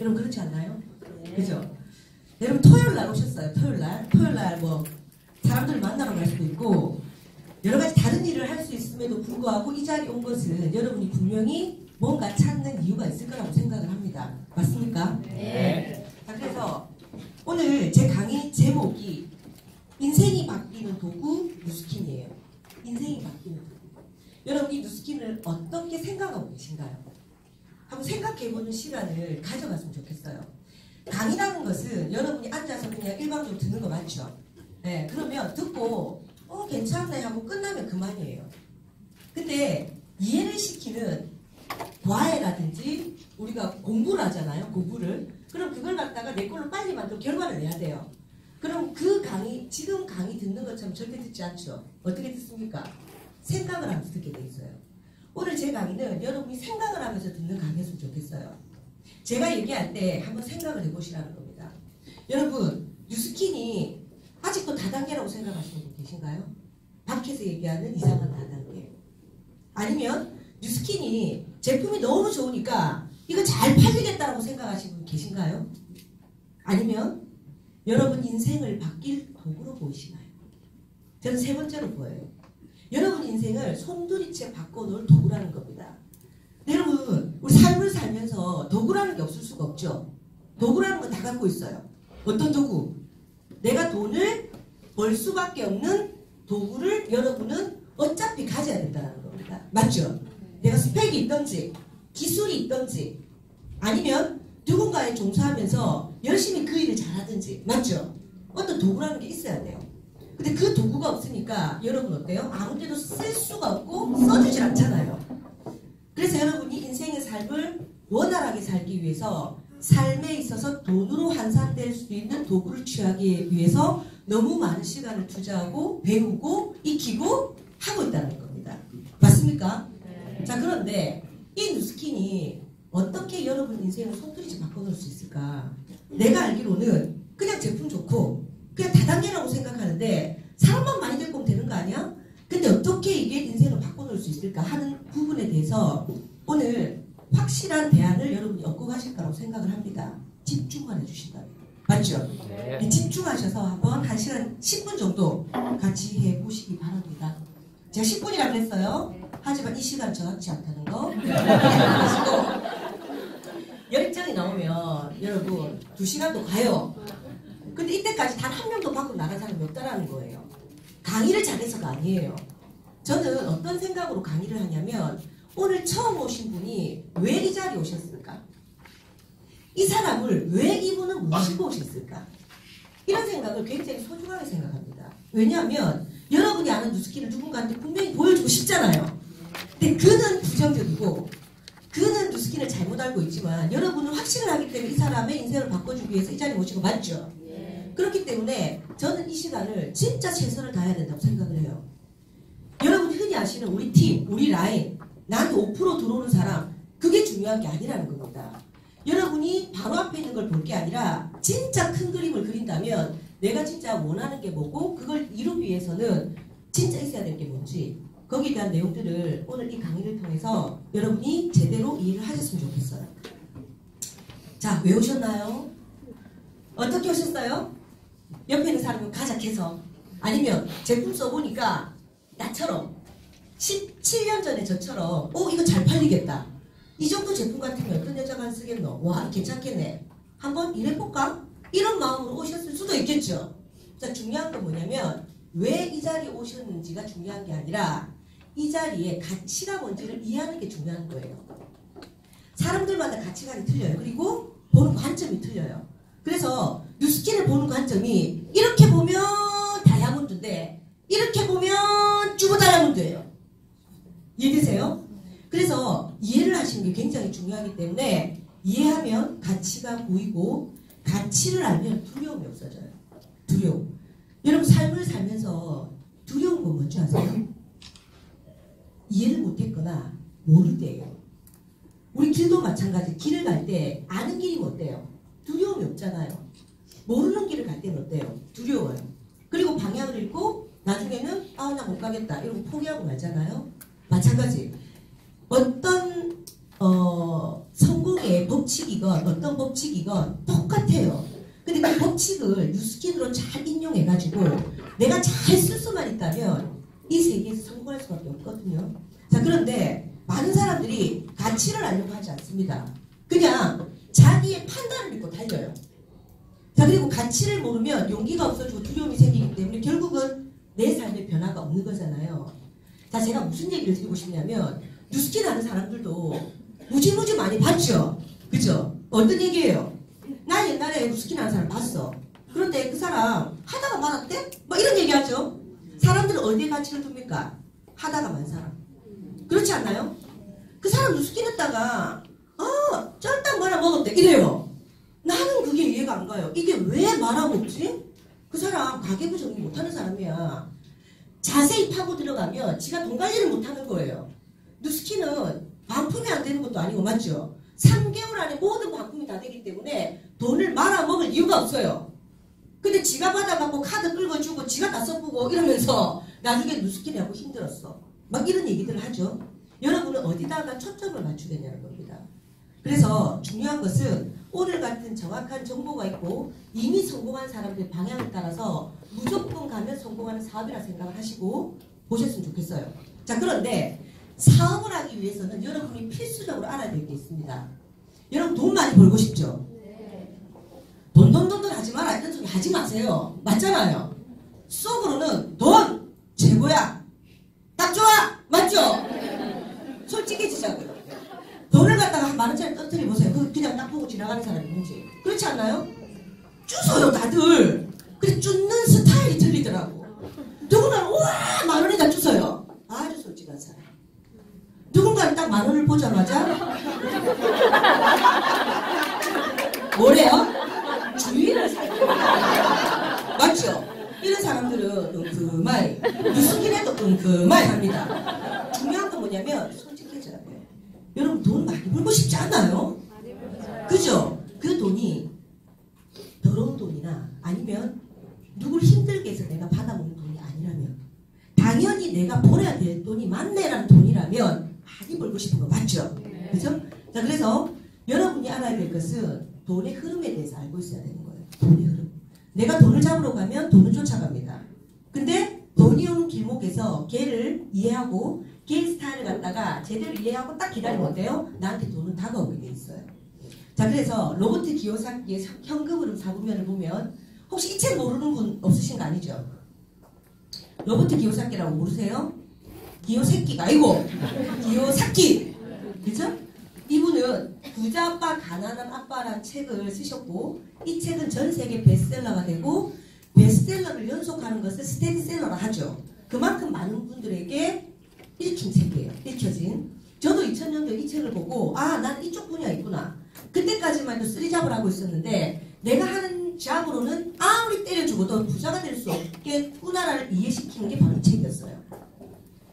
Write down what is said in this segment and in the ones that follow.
여러분 그렇지 않나요? 네. 그죠? 여러분 토요일 날 오셨어요. 토요일 날 뭐 사람들 만나러 갈 수도 있고 여러 가지 다른 일을 할 수 있음에도 불구하고 이 자리에 온 것은 여러분이 분명히 뭔가 찾는 이유가 있을 거라고 생각을 합니다. 맞습니까? 네. 자, 그래서 오늘 제 강의 제목이 인생이 바뀌는 도구 뉴스킨이에요. 인생이 바뀌는 도구. 여러분 이 뉴스킨을 어떻게 생각하고 계신가요? 한번 생각해보는 시간을 가져갔으면 좋겠어요. 강의라는 것은 여러분이 앉아서 그냥 일방적으로 듣는 거 맞죠? 네, 그러면 듣고 괜찮네 하고 끝나면 그만이에요. 근데 이해를 시키는 과외라든지 우리가 공부를 하잖아요. 공부를. 그럼 그걸 갖다가 내 걸로 빨리 만들어 결과를 내야 돼요. 그럼 그 강의, 지금 강의 듣는 것처럼 절대 듣지 않죠. 어떻게 듣습니까? 생각을 하면서 듣게 돼 있어요. 오늘 제 강의는 여러분이 생각을 하면서 듣는 강의였으면 좋겠어요. 제가 얘기할 때 한번 생각을 해보시라는 겁니다. 여러분 뉴스킨이 아직도 다단계라고 생각하시는 분 계신가요? 밖에서 얘기하는 이상한 다단계. 아니면 뉴스킨이 제품이 너무 좋으니까 이거 잘 팔리겠다라고 생각하시는 분 계신가요? 아니면 여러분 인생을 바뀔 도구로 보이시나요? 저는 세 번째로 보여요. 여러분 인생을 손두리째 바꿔놓을 도구라는 겁니다. 여러분 우리 삶을 살면서 도구라는 게 없을 수가 없죠. 도구라는 건 다 갖고 있어요. 어떤 도구? 내가 돈을 벌 수밖에 없는 도구를 여러분은 어차피 가져야 된다는 겁니다. 맞죠? 내가 스펙이 있던지 기술이 있던지 아니면 누군가에 종사하면서 열심히 그 일을 잘하든지 맞죠? 어떤 도구라는 게 있어야 돼요. 근데 그 도구가 없으니까 여러분 어때요? 아무 데도 쓸 수가 없고 써주질 않잖아요. 그래서 여러분이 인생의 삶을 원활하게 살기 위해서 삶에 있어서 돈으로 환산될 수 있는 도구를 취하기 위해서 너무 많은 시간을 투자하고 배우고 익히고 하고 있다는 겁니다. 맞습니까? 네. 자, 그런데 이 뉴스킨이 어떻게 여러분 인생을 손들이지 바꿔놓을 수 있을까? 내가 알기로는 그냥 제품 좋고 그냥 다단계라고 생각하는데 사람만 많이 데리고 오면 되는 거 아니야? 근데 어떻게 이게 인생을 바꿔놓을 수 있을까 하는 부분에 대해서 오늘 확실한 대안을 여러분이 얻고 가실 거라고 생각을 합니다. 집중만 해주신다면. 맞죠? 네. 집중하셔서 한번 1시간 10분 정도 같이 해보시기 바랍니다. 제가 10분이라고 했어요. 하지만 이 시간 정확치 않다는 거. 열정이 나오면 여러분 2시간도 가요. 근데 이때까지 단 한 명도 밖으로 나간 사람이 없다라는 거예요. 강의를 잘해서가 아니에요. 저는 어떤 생각으로 강의를 하냐면 오늘 처음 오신 분이 왜 이 자리에 오셨을까? 이 사람을 왜 이분은 모시고 오셨을까? 이런 생각을 굉장히 소중하게 생각합니다. 왜냐하면 여러분이 아는 뉴스킨을 누군가한테 분명히 보여주고 싶잖아요. 근데 그는 부정적이고 그는 뉴스킨을 잘못 알고 있지만 여러분은 확신을 하기 때문에 이 사람의 인생을 바꿔주기 위해서 이 자리에 오시고 맞죠? 그렇기 때문에 저는 이 시간을 진짜 최선을 다해야 된다고 생각을 해요. 여러분 흔히 아시는 우리 팀, 우리 라인, 나한테 5% 들어오는 사람, 그게 중요한 게 아니라는 겁니다. 여러분이 바로 앞에 있는 걸 볼 게 아니라 진짜 큰 그림을 그린다면 내가 진짜 원하는 게 뭐고 그걸 이루기 위해서는 진짜 있어야 될 게 뭔지 거기에 대한 내용들을 오늘 이 강의를 통해서 여러분이 제대로 이해를 하셨으면 좋겠어요. 자, 왜 오셨나요? 어떻게 오셨어요? 옆에 있는 사람은 가작해서 아니면 제품 써보니까 나처럼 17년 전에 저처럼 이거 잘 팔리겠다. 이 정도 제품 같으면 어떤 여자가 안 쓰겠노? 와 괜찮겠네. 한번 일해볼까? 이런 마음으로 오셨을 수도 있겠죠. 자, 중요한 건 뭐냐면 왜 이 자리에 오셨는지가 중요한 게 아니라 이 자리에 가치가 뭔지를 이해하는 게 중요한 거예요. 사람들마다 가치관이 틀려요. 그리고 보는 관점이 틀려요. 그래서 뉴스킨을 보는 관점이 이렇게 보면 다이아몬드인데 이렇게 보면 쭈보 다이아몬드예요. 이해되세요? 그래서 이해를 하시는 게 굉장히 중요하기 때문에 이해하면 가치가 보이고 가치를 알면 두려움이 없어져요. 두려움. 여러분 삶을 살면서 두려운 건 뭔지 아세요? 이해를 못했거나 모를 때예요. 우리 길도 마찬가지. 길을 갈 때 아는 길이 어때요? 두려움이 없잖아요. 모르는 길을 갈 때는 어때요? 두려워요. 그리고 방향을 잃고 나중에는 나 못 가겠다 이러고 포기하고 말잖아요. 마찬가지. 어떤 성공의 법칙이건 어떤 법칙이건 똑같아요. 근데 그 법칙을 뉴스킨으로 잘 인용해가지고 내가 잘 쓸 수만 있다면 이 세계에서 성공할 수밖에 없거든요. 자, 그런데 많은 사람들이 가치를 알려고 하지 않습니다. 그냥 자기의 판단을 믿고 달려요. 자, 그리고 가치를 모르면 용기가 없어지고 두려움이 생기기 때문에 결국은 내 삶에 변화가 없는 거잖아요. 자, 제가 무슨 얘기를 드리고 싶냐면 뉴스킨 하는 사람들도 무지무지 많이 봤죠? 그죠? 어떤 얘기예요? 나 옛날에 뉴스킨 하는 사람 봤어. 그런데 그 사람 하다가 말았대? 뭐 이런 얘기 하죠? 사람들은 어디에 가치를 둡니까? 하다가 만 사람. 그렇지 않나요? 그 사람 뉴스킨 했다가 쩔딱 말아 먹었대. 이래요. 나는 그게 이해가 안 가요. 이게 왜 말아먹지? 그 사람 가계부 정리 못하는 사람이야. 자세히 파고 들어가면 지가 돈 관리를 못하는 거예요. 뉴스킨은 반품이 안 되는 것도 아니고 맞죠? 3개월 안에 모든 반품이 다 되기 때문에 돈을 말아먹을 이유가 없어요. 근데 지가 받아갖고 카드 긁어주고 지가 다 써보고 이러면서 나중에 뉴스킨하고 힘들었어. 막 이런 얘기들을 하죠. 여러분은 어디다가 초점을 맞추겠냐는 겁니다. 그래서 중요한 것은 오늘 같은 정확한 정보가 있고 이미 성공한 사람들의 방향에 따라서 무조건 가면 성공하는 사업이라 생각을 하시고 보셨으면 좋겠어요. 자, 그런데 사업을 하기 위해서는 여러분이 필수적으로 알아야 될 게 있습니다. 여러분 돈 많이 벌고 싶죠? 돈 하지 마라 이런 소리 하지 마세요. 맞잖아요. 속으로는 돈 최고야. 딱 좋아. 맞죠? 솔직해지자고요. 돈을 갖다가 한 10,000원짜리 떨어뜨려 보세요. 그냥 딱 보고 지나가는 사람이 뭔지. 그렇지 않나요? 주워요 다들. 근데 쫓는 스타일이 틀리더라고. 누군가는 우와 10,000원에다 주워요. 아주 솔직한 사람. 누군가는 딱 10,000원을 보자마자 뭐래요? 주의를 살펴요. 맞죠? 이런 사람들은 끔끔하게 뉴스킨에도 끔끔하게 합니다. 중요한 건 뭐냐면 솔직해져야 돼요. 여러분 돈 많이 벌고 싶지 않아요? 그죠? 그 돈이 더러운 돈이나 아니면 누굴 힘들게 해서 내가 받아먹는 돈이 아니라면 당연히 내가 벌어야 될 돈이 만내라는 돈이라면 많이 벌고 싶은 거 맞죠? 그죠? 자, 그래서 여러분이 알아야 될 것은 돈의 흐름에 대해서 알고 있어야 되는 거예요. 돈의 흐름. 내가 돈을 잡으러 가면 돈을 쫓아갑니다. 근데 돈이 오는 길목에서 걔를 이해하고 걔 스타일을 갖다가 제대로 이해하고 딱 기다리면 어때요? 나한테 돈은 다가오게 돼 있어요. 자, 그래서 로버트 기요사키의 현금 흐름 4분면을 보면 혹시 이 책 모르는 분 없으신 거 아니죠? 로버트 기요사키라고 모르세요? 기요새끼가 아니고 기요사키. 그죠? 이분은 부자 아빠 가난한 아빠라는 책을 쓰셨고 이 책은 전 세계 베스트셀러가 되고 베스트셀러를 연속하는 것을 스테디셀러라 하죠. 그만큼 많은 분들에게 읽힌 책이에요. 읽혀진. 저도 2000년도에 이 책을 보고 난 이쪽 분야 있구나. 그때까지만 해도 쓰리잡을 하고 있었는데 내가 하는 잡으로는 아무리 때려주고도 부자가 될 수 없겠구나를 이해시키는 게 바로 이 책이었어요.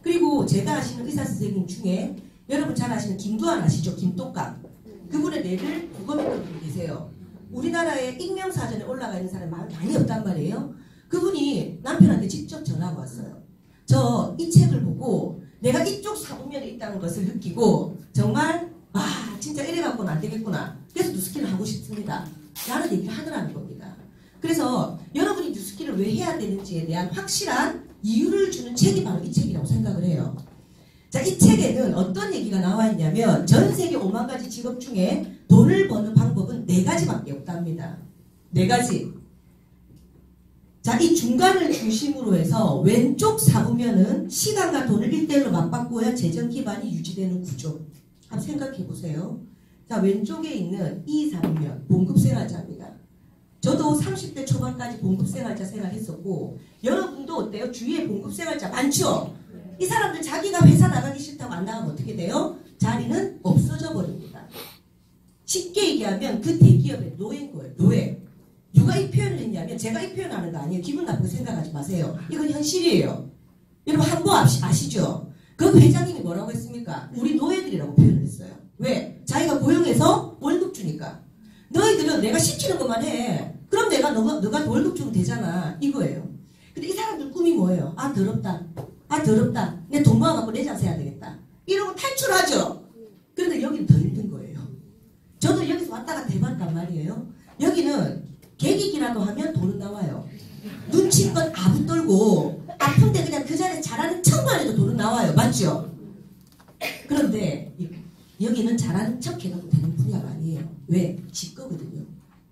그리고 제가 아시는 의사 선생님 중에 여러분 잘 아시는 김두한 아시죠? 김똑각. 그분의 뇌를 부검했던 분이 계세요. 우리나라에 익명사전에 올라가 있는 사람이 많이 없단 말이에요. 그분이 남편한테 직접 전화가 왔어요. 저 이 책을 보고 내가 이쪽 사분면에 있다는 것을 느끼고 정말 진짜 이래갖고는 안 되겠구나. 그래서 뉴스킨을 하고 싶습니다. 라는 얘기를 하더라는 겁니다. 그래서 여러분이 뉴스킨을 왜 해야 되는지에 대한 확실한 이유를 주는 책이 바로 이 책이라고 생각을 해요. 자, 이 책에는 어떤 얘기가 나와 있냐면 전 세계 5만 가지 직업 중에 돈을 버는 방법은 4가지밖에 없답니다. 4가지. 자, 이 중간을 중심으로 해서 왼쪽 4분면은 시간과 돈을 1대1로 맞바꾸어야 재정 기반이 유지되는 구조. 한번 생각해 보세요. 자, 왼쪽에 있는 이 4분면 봉급생활자입니다. 저도 30대 초반까지 봉급생활자 생활했었고 여러분도 어때요? 주위에 봉급생활자 많죠? 이 사람들 자기가 회사 나가기 싫다고 안 나가면 어떻게 돼요? 자리는 없어져 버립니다. 쉽게 얘기하면 그 대기업의 노예인 거예요. 노예. 누가 이 표현을 했냐면 제가 이 표현하는 거 아니에요. 기분 나쁘게 생각하지 마세요. 이건 현실이에요. 여러분 한보 아시죠? 그 회장님이 뭐라고 했습니까? 우리 노예들이라고 표현을 했어요. 왜? 자기가 고용해서 월급 주니까. 너희들은 내가 시키는 것만 해. 그럼 내가 너가 월급 주면 되잖아. 이거예요. 근데 이 사람들 꿈이 뭐예요? 더럽다. 더럽다. 내 돈 모아갖고 내 장사 해야 되겠다. 이러고 탈출하죠. 그런데 여기는 더 힘든 거예요. 저도 여기서 왔다 갔다 해봤단 말이에요. 여기는 개기기라도 하면 돈은 나와요. 눈치껏 아부 떨고 아픈데 그냥 그 자리에 잘하는 척만 해도 돈은 나와요. 맞죠? 그런데 여기는 잘하는 척 해도 되는 분야가 아니에요. 왜? 지 거거든요.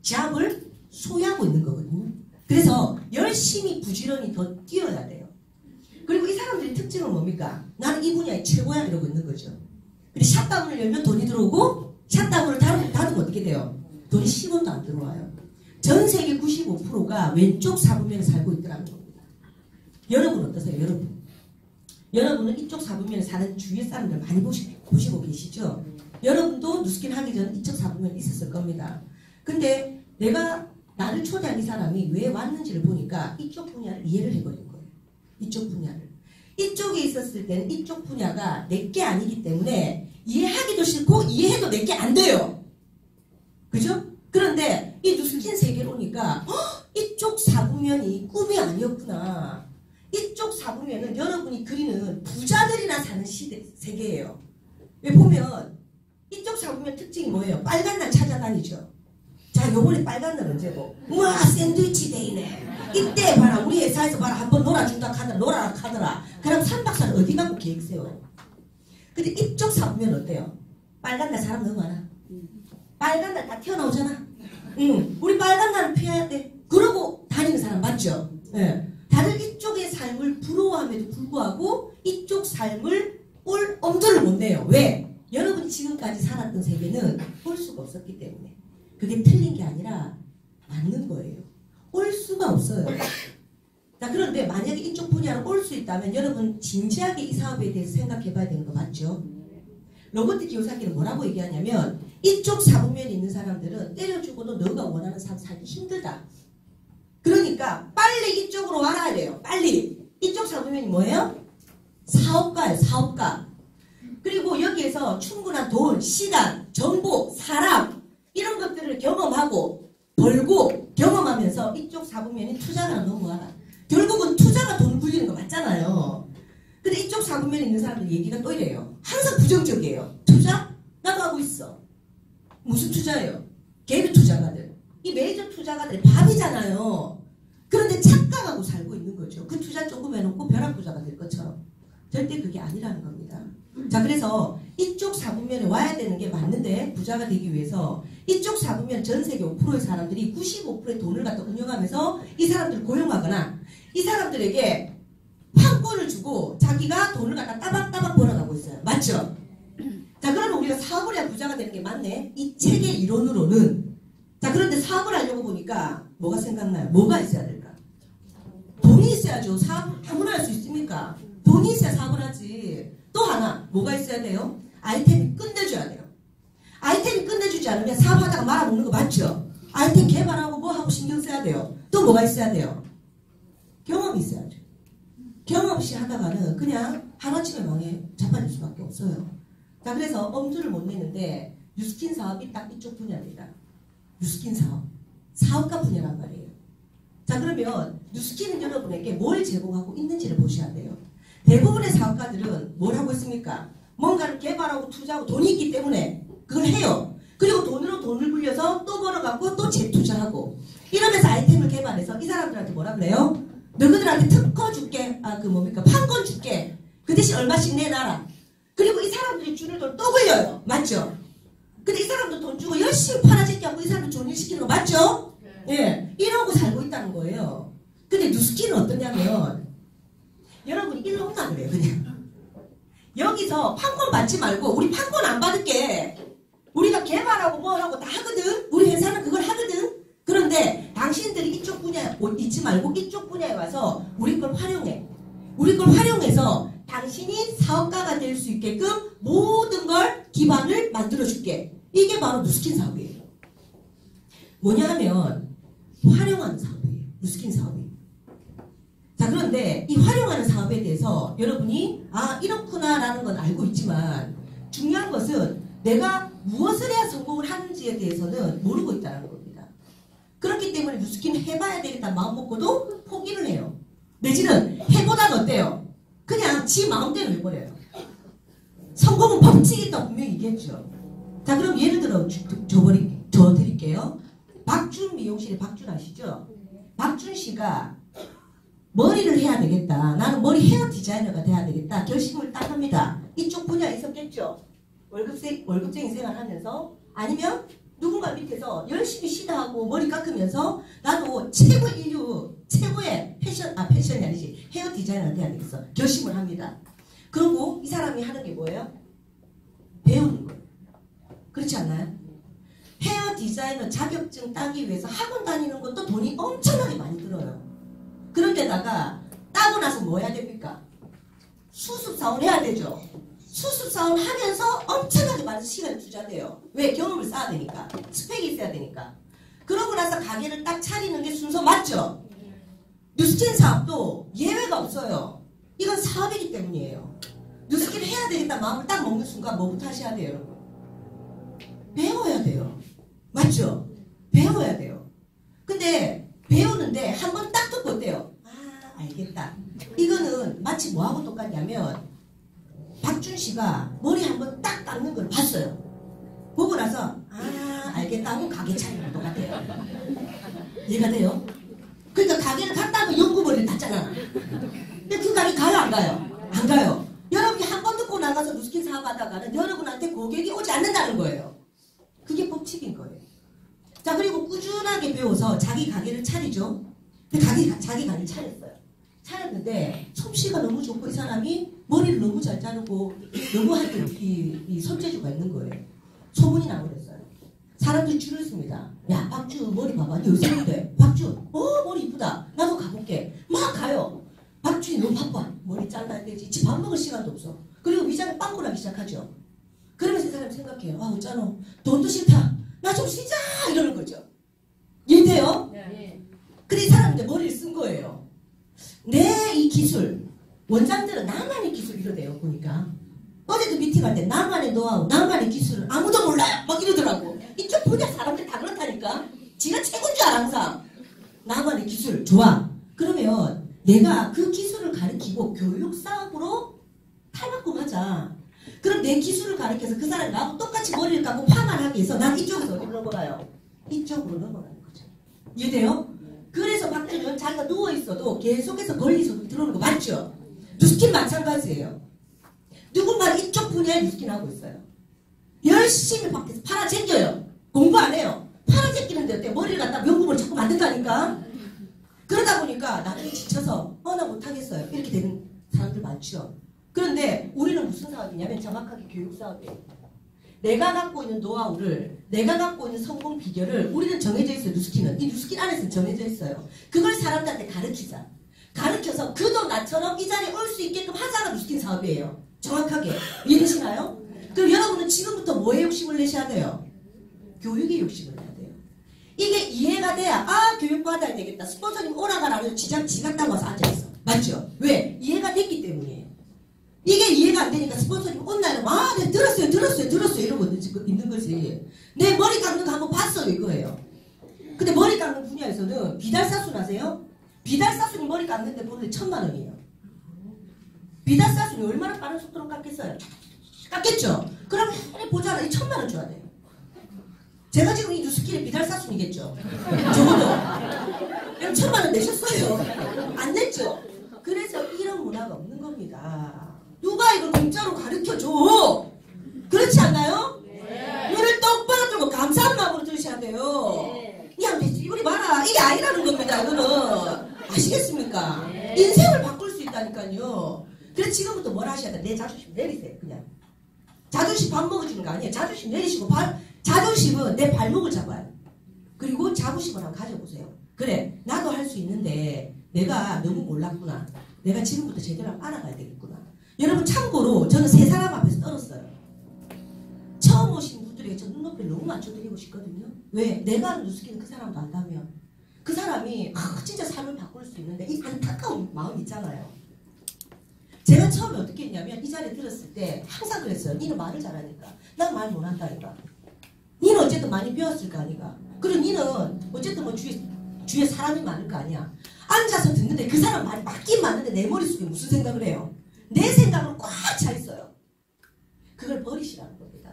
잡을 소유하고 있는 거거든요. 그래서 열심히 부지런히 더 뛰어야 돼요. 그리고 이 사람들의 특징은 뭡니까? 나는 이 분야에 최고야 이러고 있는 거죠. 그리고 샷다운을 열면 돈이 들어오고 샷다운을 닫으면 어떻게 돼요? 돈이 10원도 안 들어와요. 전 세계 95%가 왼쪽 사분면에 살고 있더라는 겁니다. 여러분 어떠세요? 여러분은 이쪽 사분면에 사는 주위의 사람들 많이 보시고 계시죠? 여러분도 누스킨 하기 전에 이쪽 사분면에 있었을 겁니다. 근데 내가 나를 초대한 이 사람이 왜 왔는지를 보니까 이쪽 분야를 이해를 해버린 거예요. 이쪽 분야를. 이쪽에 있었을 때는 이쪽 분야가 내게 아니기 때문에 이해하기도 싫고 이해해도 내게 안 돼요. 그죠? 그런데 이 누스킨 세계로 오니까 이쪽 사분면이 꿈이 아니었구나. 이쪽 사분면은 여러분이 그리는 부자들이나 사는 세계예요. 왜 보면 이쪽 사분면 특징이 뭐예요? 빨간 날 찾아다니죠. 자, 요번에 빨간 날 언제고? 우와, 샌드위치 데이네. 이때 봐라, 우리 회사에서 봐라, 한번 놀아준다 카더라, 놀아라 카더라. 그럼 3박 4일 어디 가고 계획 세워요? 근데 이쪽 사분면 어때요? 빨간 날 사람 너무 많아. 빨간 날 다 튀어나오잖아. 우리 빨간 날은 피해야 돼. 그러고 다니는 사람 맞죠? 네. 다들 이쪽의 삶을 부러워함에도 불구하고 이쪽 삶을 올 엄두를 못 내요. 왜? 여러분이 지금까지 살았던 세계는 올 수가 없었기 때문에. 그게 틀린 게 아니라 맞는 거예요. 올 수가 없어요. 자, 그런데 만약에 이쪽 분야로 올 수 있다면 여러분 진지하게 이 사업에 대해서 생각해 봐야 되는 거 맞죠? 로버트 기요사키는 뭐라고 얘기하냐면 이쪽 사분면에 있는 사람들은 때려주고도 너가 원하는 삶 살기 힘들다. 그러니까 빨리 이쪽으로 와라 돼요. 빨리. 이쪽 사분면이 뭐예요? 사업가예요. 사업가. 그리고 여기에서 충분한 돈, 시간, 정보, 사람 이런 것들을 경험하고 벌고 경험하면서 이쪽 사분면이 투자가 넘어와라. 결국은 투자가 돈 굴리는 거 맞잖아요. 근데 이쪽 사분면에 있는 사람들 얘기가 또 이래요. 항상 부정적이에요. 투자? 나도 하고 있어. 무슨 투자예요? 개별 투자가들. 이 메이저 투자가들이 밥이잖아요. 그런데 착각하고 살고 있는 거죠. 그 투자 조금 해놓고 벼락부자가 될 것처럼. 절대 그게 아니라는 겁니다. 자, 그래서 이쪽 사분면에 와야 되는 게 맞는데 부자가 되기 위해서 이쪽 사분면 전 세계 5%의 사람들이 95%의 돈을 갖다 운영하면서 이 사람들을 고용하거나 이 사람들에게 판권을 주고 자기가 돈을 갖다 따박따박 벌어가고 있어요. 맞죠? 자, 그러면 우리가 사업을 해야 부자가 되는 게 맞네? 이 책의 이론으로는. 자, 그런데 사업을 하려고 보니까 뭐가 생각나요? 뭐가 있어야 될까? 돈이 있어야죠. 사업 아무나 할 수 있습니까? 돈이 있어야 사업을 하지. 또 하나 뭐가 있어야 돼요? 아이템이 끝내줘야 돼요. 아이템이 끝내주지 않으면 사업하다가 말아먹는 거 맞죠? 아이템 개발하고 뭐 하고 신경 써야 돼요. 또 뭐가 있어야 돼요? 경험이 있어야죠. 경험 없이 하다가는 그냥 하루아침에 망해 자빠질 수밖에 없어요. 자, 그래서 엄두를 못 내는데 뉴스킨 사업이 딱 이쪽 분야입니다. 뉴스킨 사업. 사업가 분야란 말이에요. 자, 그러면 뉴스킨은 여러분에게 뭘 제공하고 있는지를 보셔야 돼요. 대부분의 사업가들은 뭘 하고 있습니까? 뭔가를 개발하고 투자하고 돈이 있기 때문에 그걸 해요. 그리고 돈으로 돈을 굴려서 또 벌어갖고 또 재투자하고 이러면서 아이템을 개발해서 이 사람들한테 뭐라 그래요? 너희들한테 특허 줄게. 판권 줄게. 그 대신 얼마씩 내놔라. 그리고 이 사람들이 주는 돈 또 굴려요. 맞죠? 근데 이 사람도 돈 주고 열심히 팔아제끼 하고 이 사람도 존일 시키는 거 맞죠? 예. 이러고 살고 있다는 거예요. 근데 뉴스킨은 어떠냐면 여러분이 일로 온다 그래요. 그냥 여기서 판권 받지 말고 우리 판권 안 받을게. 우리가 개발하고 뭘 하고 다 하거든. 우리 회사는 그걸 하거든. 그런데 당신들이 이쪽 분야에 있지 말고 이쪽 분야에 와서 우리 걸 활용해. 우리 걸 활용해서 당신이 사업가가 될 수 있게끔 모든 걸 기반을 만들어줄게. 이게 바로 뉴스킨 사업이에요. 뭐냐 하면 활용하는 사업이에요. 뉴스킨 사업이. 자, 그런데 이 활용하는 사업에 대해서 여러분이 이렇구나 라는 건 알고 있지만 중요한 것은 내가 무엇을 해야 성공을 하는지에 대해서는 모르고 있다는 겁니다. 그렇기 때문에 뉴스킨 해봐야 되겠다 마음 먹고도 포기를 해요. 내지는 해보다는 어때요? 그냥 지 마음대로 해버려요. 성공은 법칙이 있다고 분명히 얘기했죠. 자, 그럼 예를 들어 저 드릴게요. 박준 미용실에 박준 아시죠? 박준 씨가 머리를 해야 되겠다. 나는 머리 헤어 디자이너가 돼야 되겠다. 결심을 딱 합니다. 이쪽 분야에 있었겠죠. 월급쟁이 생활하면서 아니면 누군가 밑에서 열심히 시다하고 머리 깎으면서 나도 최고의 패션이 아니지 헤어 디자이너가 돼야 되겠어. 결심을 합니다. 그리고 이 사람이 하는 게 뭐예요? 배우는 거예요. 그렇지 않나요? 헤어 디자이너 자격증 따기 위해서 학원 다니는 것도 돈이 엄청나게 많이 들어요. 그런데다가 따고 나서 뭐 해야 됩니까? 수습사원 해야 되죠. 수습사원 하면서 엄청나게 많은 시간을 투자돼요. 왜? 경험을 쌓아야 되니까. 스펙이 있어야 되니까. 그러고 나서 가게를 딱 차리는 게 순서 맞죠? 뉴스킨 사업도 예외가 없어요. 이건 사업이기 때문이에요. 뉴스킨을 해야 되겠다 마음을 딱 먹는 순간 뭐부터 하셔야 돼요? 배워야 돼요. 맞죠? 배워야 돼요. 근데 배우는데 한 번 딱 듣고 어때요? 아, 알겠다. 이거는 마치 뭐하고 똑같냐면 박준 씨가 머리 한 번 딱 깎는 걸 봤어요. 보고 나서 아, 알겠다 하고 가게 차리는 것 똑같아요. 이해가 돼요? 그러니까 가게를 갔다고 연구머리를 땄잖아. 근데 그 가게 가요 안 가요? 안 가요. 여러분이 한 번 듣고 나가서 뉴스킨 사업하다가는 여러분한테 고객이 오지 않는다는 거예요. 그게 법칙인 거예요. 자, 그리고 꾸준하게 배워서 자기 가게를 차리죠. 근데 자기 가게를 차렸어요. 차렸는데 솜씨가 너무 좋고 이 사람이 머리를 너무 잘 자르고 너무 하여튼 이 손재주가 있는 거예요. 소문이 나버렸어요. 사람들이 줄을 씁니다. 야, 박준 머리 봐봐. 너 여성인데. 박준 머리 이쁘다. 나도 가볼게. 막 가요. 박준이 너무 바빠. 머리 잘라야 되지. 집 밥 먹을 시간도 없어. 그리고 위장에 빵꾸 나기 시작하죠. 그러면서 이 사람이 생각해요. 아, 어쩌노. 돈도 싫다. 나 좀 쉬자. 이러는 거죠. 이해돼요? 네. 근데 이 사람인데 머리를 쓴 거예요. 내 이 기술. 원장들은 나만의 기술 이러대요. 보니까. 어제도 미팅할 때 나만의 노하우, 나만의 기술은 아무도 몰라요. 막 이러더라고. 이쪽 분야 사람들 다 그렇다니까. 지가 최고인 줄 알아 항상. 나만의 기술. 좋아. 그러면 내가 그 기술을 가르치고 교육 사업으로 탈바꿈하자. 그럼 내 기술을 가르쳐서 그 사람이 나하고 똑같이 머리를 감고 파만 하게 해서 난 이쪽에서 어디로 넘어가요? 이쪽으로 넘어가는 거죠. 이해돼요? 그래서 박준은 자기가 누워있어도 계속해서 멀리 소리 들어오는 거 맞죠? 뉴스킨 마찬가지예요. 누군가 이쪽 분야에 뉴스킨 하고 있어요. 열심히 밖에서 팔아제껴요. 공부 안 해요. 팔아제끼는데 어때? 머리를 갖다 명품을 자꾸 만든다니까? 그러다 보니까 나중에 지쳐서 나 못하겠어요. 이렇게 되는 사람들 많죠. 그런데 우리는 무슨 사업이냐면 정확하게 교육 사업이에요. 내가 갖고 있는 노하우를, 내가 갖고 있는 성공 비결을 우리는 정해져 있어요. 뉴스킨은. 이 뉴스킨 안에서는 정해져 있어요. 그걸 사람들한테 가르치자. 가르쳐서 그도 나처럼 이 자리에 올 수 있게끔 하자가 뉴스킨 사업이에요. 정확하게. 이해되시나요? 그럼 여러분은 지금부터 뭐에 욕심을 내셔야 돼요? 교육에 욕심을 내야 돼요. 이게 이해가 돼야 교육 받아야 되겠다. 스폰서님 오라가라고 지가 따고 와서 앉아있어. 맞죠? 왜? 이해가 됐기 때문이에요. 이게 이해가 안 되니까 스폰서님 온나요? 네, 들었어요 이러고 있는 거지. 내 머리 깎는 거 한번 봤어요 이거예요. 근데 머리 깎는 분야에서는 비달사순 아세요? 비달사순이 머리 깎는데 보는데 1000만원이에요. 비달사순이 얼마나 빠른 속도로 깎겠어요? 깎겠죠? 그럼 보잖아. 이 1000만원 줘야 돼요. 제가 지금 이 뉴스킨의 비달사순이겠죠? 적어도. 그럼 1000만원 내셨어요. 안 냈죠? 그래서 이런 문화가 없는 겁니다. 누가 이걸 공짜로 가르쳐줘? 그렇지 않나요? 네. 눈을 똑바로 뜨고 감사한 마음으로 들으셔야 돼요. 네. 야, 우리 봐라. 이게 아니라는 겁니다. 이거는. 아시겠습니까? 네. 인생을 바꿀 수 있다니까요. 그래서 지금부터 뭘 하셔야 돼? 내 자존심 내리세요. 그냥. 자존심 밥 먹어주는 거 아니에요. 자존심 내리시고 자존심은 내 발목을 잡아요. 그리고 자부심을 한번 가져보세요. 그래, 나도 할 수 있는데 내가 너무 몰랐구나. 내가 지금부터 제대로 알아가야 되겠구나. 여러분 참고로 저는 세 사람 앞에서 떨었어요. 처음 오신 분들에게 저 눈높이를 너무 맞춰드리고 싶거든요. 왜? 내가 아는 뉴스킨은 그 사람도 안다면 그 사람이 진짜 삶을 바꿀 수 있는데 이 안타까운 마음 있잖아요. 제가 처음에 어떻게 했냐면 이 자리에 들었을 때 항상 그랬어요. 니는 말을 잘하니까. 난 말 못한다니까. 니는 어쨌든 많이 배웠을 거 아니가. 그리고 니는 어쨌든 뭐 주위에 사람이 많을 거 아니야. 앉아서 듣는데 그 사람 말이 맞긴 맞는데 내 머릿속에 무슨 생각을 해요? 내 생각으로 꽉 차 있어요. 그걸 버리시라는 겁니다.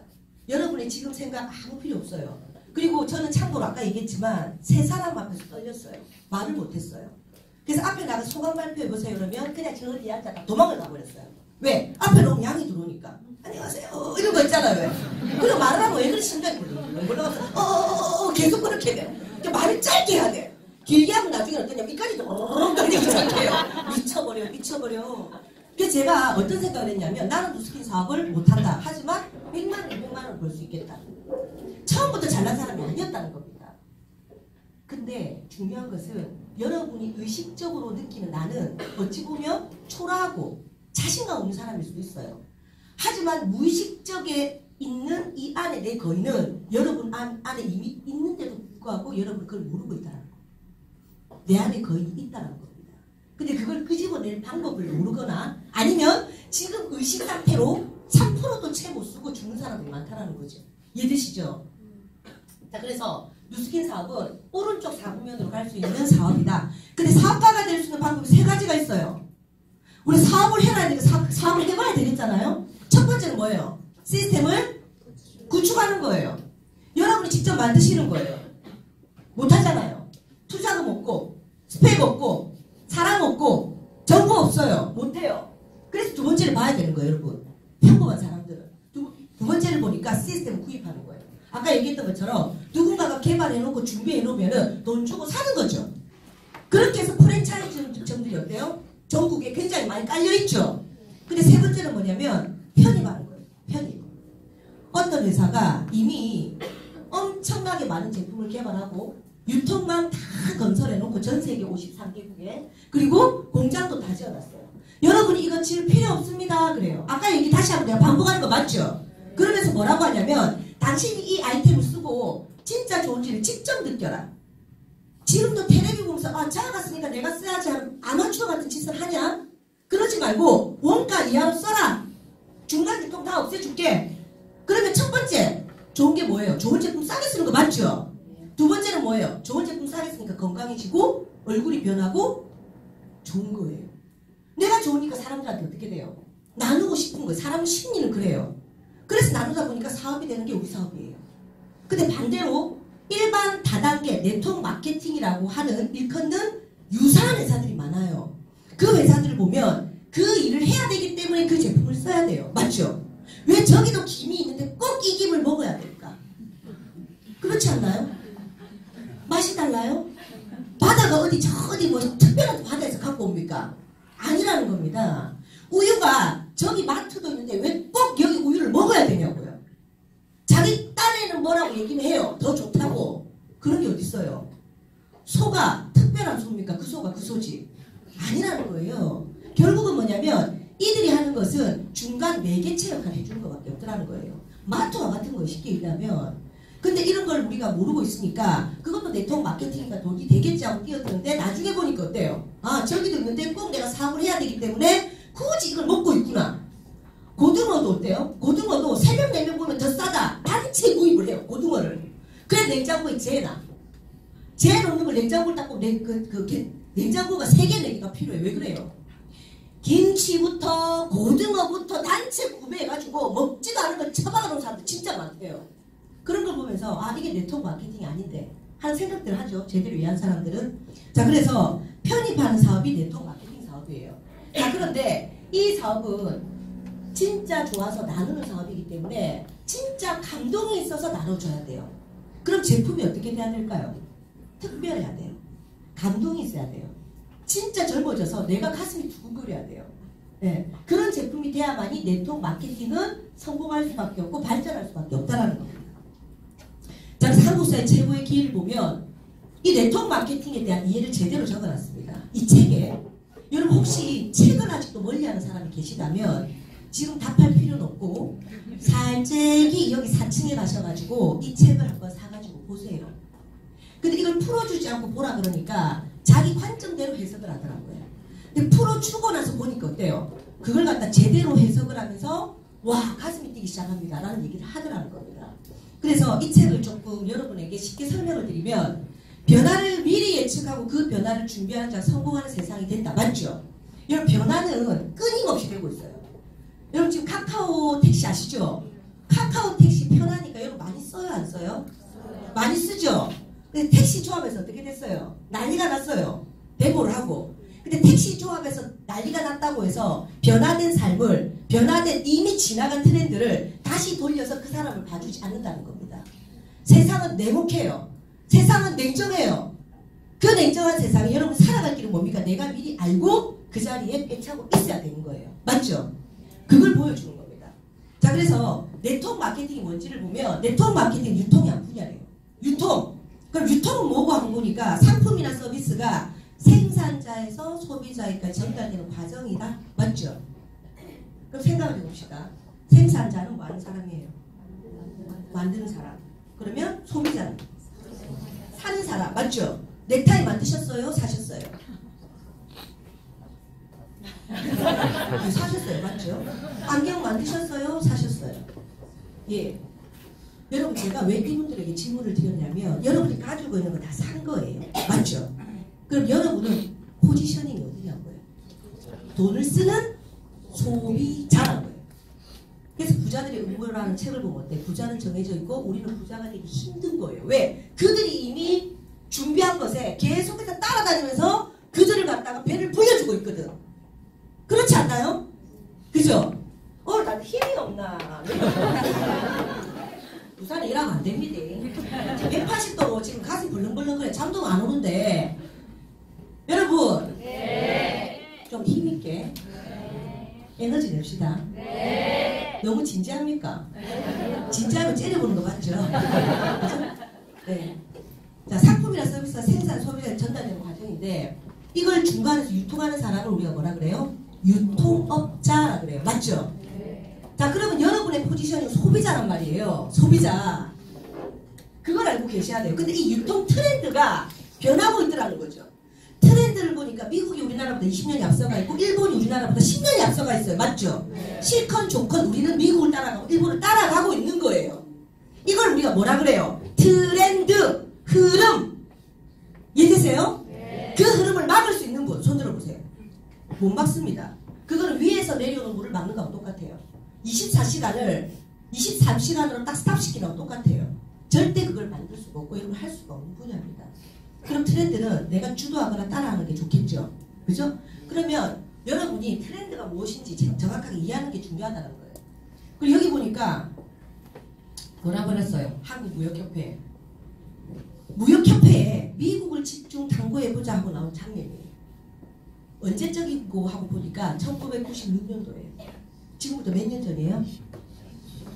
여러분의 지금 생각 아무 필요 없어요. 그리고 저는 참고로 아까 얘기했지만 세 사람 앞에서 떨렸어요. 말을 못했어요. 그래서 앞에 나가 소감 발표해보세요 그러면 그냥 저 어디 앉아가 도망을 가버렸어요. 왜? 앞에 너무 양이 들어오니까 안녕하세요 이런 거 있잖아요. 왜? 그리고 말을 하면 왜 그리 심장이 올라가서 계속 그렇게 돼. 그러니까 말을 짧게 해야 돼. 길게 하면 나중에는 그냥 이까지 떨리기 시작해요. 미쳐버려. 그래서 제가 어떤 생각을 했냐면 나는 누스킨 사업을 못한다. 하지만 100만 원, 200만 원을 벌 수 있겠다. 처음부터 잘난 사람이 아니었다는 겁니다. 근데 중요한 것은 여러분이 의식적으로 느끼는 나는 어찌 보면 초라하고 자신감 없는 사람일 수도 있어요. 하지만 무의식적에 있는 이 안에 내 거인은 여러분 안에 이미 있는데도 불구하고 여러분 그걸 모르고 있다는 거예요. 내 안에 거인이 있다는 겁니다. 근데 그걸 끄집어낼 방법을 모르거나 아니면 지금 의식 상태로 3%도 채 못 쓰고 죽는 사람이 많다는 거죠. 이해되시죠? 자, 그래서 누스킨 사업은 오른쪽 사분면으로 갈 수 있는 사업이다. 근데 사업가가 될 수 있는 방법이 세 가지가 있어요. 우리 사업을 해놔야 되니까 사업을 해봐야 되겠잖아요. 첫 번째는 뭐예요? 시스템을 구축하는 거예요. 여러분이 직접 만드시는 거예요. 못하잖아요. 투자금 없고 스펙 없고 사람 없고 정보 없어요. 못해요. 그래서 두 번째를 봐야 되는 거예요. 여러분. 평범한 사람들은. 두 번째를 보니까 시스템을 구입하는 거예요. 아까 얘기했던 것처럼 누군가가 개발해놓고 준비해놓으면 돈 주고 사는 거죠. 그렇게 해서 프랜차이즈점들이 어때요? 전국에 굉장히 많이 깔려있죠. 근데 세 번째는 뭐냐면 편입하는 거예요. 편입. 어떤 회사가 이미 엄청나게 많은 제품을 개발하고 유통망 다 건설해놓고 전 세계 53개국에 그리고 공장도 다 지어놨어요. 여러분이 이거 지을 필요 없습니다. 그래요. 아까 얘기 다시 한번 내가 반복하는 거 맞죠? 그러면서 뭐라고 하냐면 당신이 이 아이템을 쓰고 진짜 좋은지를 직접 느껴라. 지금도 텔레비 보면서 자가 쓰니까 내가 써야지 하는 아마추어 같은 짓을 하냐? 그러지 말고 원가 이하로 써라. 중간 유통 다 없애줄게. 그러면 첫 번째 좋은 게 뭐예요? 좋은 제품 싸게 쓰는 거 맞죠? 두 번째는 뭐예요? 좋은 제품 싸게 쓰니까 건강해지고 얼굴이 변하고 좋은 거예요. 내가 좋으니까 사람들한테 어떻게 돼요? 나누고 싶은 거예요. 사람 심리는 그래요. 그래서 나누다 보니까 사업이 되는 게 우리 사업이에요. 근데 반대로 일반 다단계 네트워크 마케팅이라고 하는 일컫는 유사한 회사들이 많아요. 그 회사들을 보면 그 일을 해야 되기 때문에 그 제품을 써야 돼요. 맞죠? 왜 저기도 김이 있는데 꼭 이 김을 먹어야 될까? 그렇지 않나요? 맛이 달라요? 바다가 어디 뭐 특별한 바다에서 갖고 옵니까? 아니라는 겁니다. 우유가 저기 마트도 있는데 왜 꼭 여기 우유를 먹어야 되냐고요. 자기 딴에는 뭐라고 얘기는 해요. 더 좋다고. 그런 게 어딨어요. 소가 특별한 소입니까? 그 소가 그 소지. 아니라는 거예요. 결국은 뭐냐면 이들이 하는 것은 중간 매개체 역할을 해주는 것밖에 없더라는 거예요. 마트와 같은 거 쉽게 얘기하면. 근데 이런 걸 우리가 모르고 있으니까 그것도 네트워크 마케팅이니까 돈이 되겠지 하고 뛰어드는데 나중에 보니까 어때요? 저기도 있는데 꼭 내가 사업을 해야 되기 때문에 굳이 이걸 먹고 있구나. 고등어도 어때요? 고등어도 3명 4명 보면 더 싸다. 단체 구입을 해요. 고등어를. 그래 냉장고에 재놔. 재놓는 걸 냉장고를 닦고 냉장고가 3개 4개가 필요해. 왜 그래요? 김치부터 고등어부터 단체 구매해가지고 먹지도 않은 걸 처박아놓은 사람들 진짜 많대요. 그런 걸 보면서 이게 네트워크 마케팅이 아닌데 하는 생각들을 하죠. 제대로 이해한 사람들은. 자, 그래서 편입하는 사업이 네트워크 마케팅 사업이에요. 자, 그런데 이 사업은 진짜 좋아서 나누는 사업이기 때문에 진짜 감동이 있어서 나눠줘야 돼요. 그럼 제품이 어떻게 돼야 될까요? 특별해야 돼요. 감동이 있어야 돼요. 진짜 젊어져서 내가 가슴이 두근거려야 돼요. 네. 그런 제품이 돼야만이 네트워크 마케팅은 성공할 수밖에 없고 발전할 수밖에 없다는 겁니다. 자, 그래서 한국사회 최고의 기회를 보면 이 네트워크 마케팅에 대한 이해를 제대로 적어놨습니다. 이 책에. 여러분 혹시 책을 아직도 멀리하는 사람이 계시다면 지금 답할 필요는 없고 살짝이 여기 4층에 가셔가지고 이 책을 한번 사가지고 보세요. 근데 이걸 풀어주지 않고 보라 그러니까 자기 관점대로 해석을 하더라고요. 근데 풀어주고 나서 보니까 어때요? 그걸 갖다 제대로 해석을 하면서 와 가슴이 뛰기 시작합니다 라는 얘기를 하더라는 겁니다. 그래서 이 책을 조금 여러분에게 쉽게 설명을 드리면 변화를 미리 예측하고 그 변화를 준비하는 자가 성공하는 세상이 된다. 맞죠? 여러분 변화는 끊임없이 되고 있어요. 여러분 지금 카카오 택시 아시죠? 카카오 택시 편하니까 여러분 많이 써요, 안 써요? 많이 쓰죠? 근데 택시 조합에서 어떻게 됐어요? 난리가 났어요. 데모를 하고. 근데 택시 조합에서 난리가 났다고 해서 변화된 삶을, 변화된 이미 지나간 트렌드를 다시 돌려서 그 사람을 봐주지 않는다는 겁니다. 세상은 냉혹해요. 세상은 냉정해요. 그 냉정한 세상에 여러분 살아갈 길은 뭡니까? 내가 미리 알고 그 자리에 빼차고 있어야 되는 거예요. 맞죠? 그걸 보여주는 겁니다. 자, 그래서 네트워크 마케팅이 뭔지를 보면 네트워크 마케팅 유통이 한 분야래요. 유통. 그럼 유통은 뭐고 하고 보니까 상품이나 서비스가 생산자에서 소비자에까지 전달되는 과정이다. 맞죠? 그럼 생각을 해봅시다. 생산자는 뭐 하는 사람이에요? 만드는 사람. 그러면 소비자는? 사는 사람. 맞죠? 넥타이 만드셨어요? 사셨어요? 사셨어요. 맞죠? 안경 만드셨어요? 사셨어요? 예. 여러분 제가 왜 이분들에게 질문을 드렸냐면 여러분이 가지고 있는 거 다 산 거예요. 맞죠? 그럼 여러분은 포지셔닝이 어디냐고요? 돈을 쓰는 소비자라고요. 그래서 부자들의 음모라는 책을 보면 어때? 부자는 정해져 있고 우리는 부자가 되기 힘든 거예요. 왜? 그들이 이미 준비한 것에 계속해서 따라다니면서 그들을 갖다가 배를 불려주고 있거든. 그렇지 않나요? 그죠? 나는 힘이 없나? 부산에 일하면 안 됩니다. 180도로 지금 가슴 벌렁벌렁 그래. 잠도 안 오는데. 여러분. 네. 좀 힘있게. 네. 에너지 냅시다. 네. 너무 진지합니까? 네. 진지하면 째려보는 거 맞죠? 그죠? 네. 자, 상품이나 서비스가 생산, 소비자에 전달되는 과정인데 이걸 중간에서 유통하는 사람을 우리가 뭐라 그래요? 유통업자라 그래요. 맞죠? 자, 그러면 여러분의 포지션이 소비자란 말이에요. 소비자. 그걸 알고 계셔야 돼요. 근데 이 유통 트렌드가 변하고 있더라는 거죠. 트렌드를 보니까 미국이 우리나라보다 20년이 앞서가 있고 일본이 우리나라보다 10년이 앞서가 있어요. 맞죠? 싫건 좋건 우리는 미국을 따라가고 일본을 따라가고 있는 거예요. 이걸 우리가 뭐라 그래요? 트렌드, 흐름. 이해되세요? 그 흐름을 막을 수 있는 분 손 들어보세요. 못 막습니다. 그거는 위에서 내려오는 물을 막는 거하고 똑같아요. 23시간으로 딱 스탑시키는 거하고 똑같아요. 절대 그걸 만들 수가 없고 이걸 할 수가 없는 분야입니다. 그럼 트렌드는 내가 주도하거나 따라하는 게 좋겠죠. 그죠? 그러면 여러분이 트렌드가 무엇인지 정확하게 이해하는 게 중요하다는 거예요. 그리고 여기 보니까 뭐라 버렸어요? 한국무역협회. 무역협회에 미국을 집중 탐구해보자 하고 나온 장면이에요. 언제적이고 하고 보니까 1996년도예요. 지금부터 몇 년 전이에요?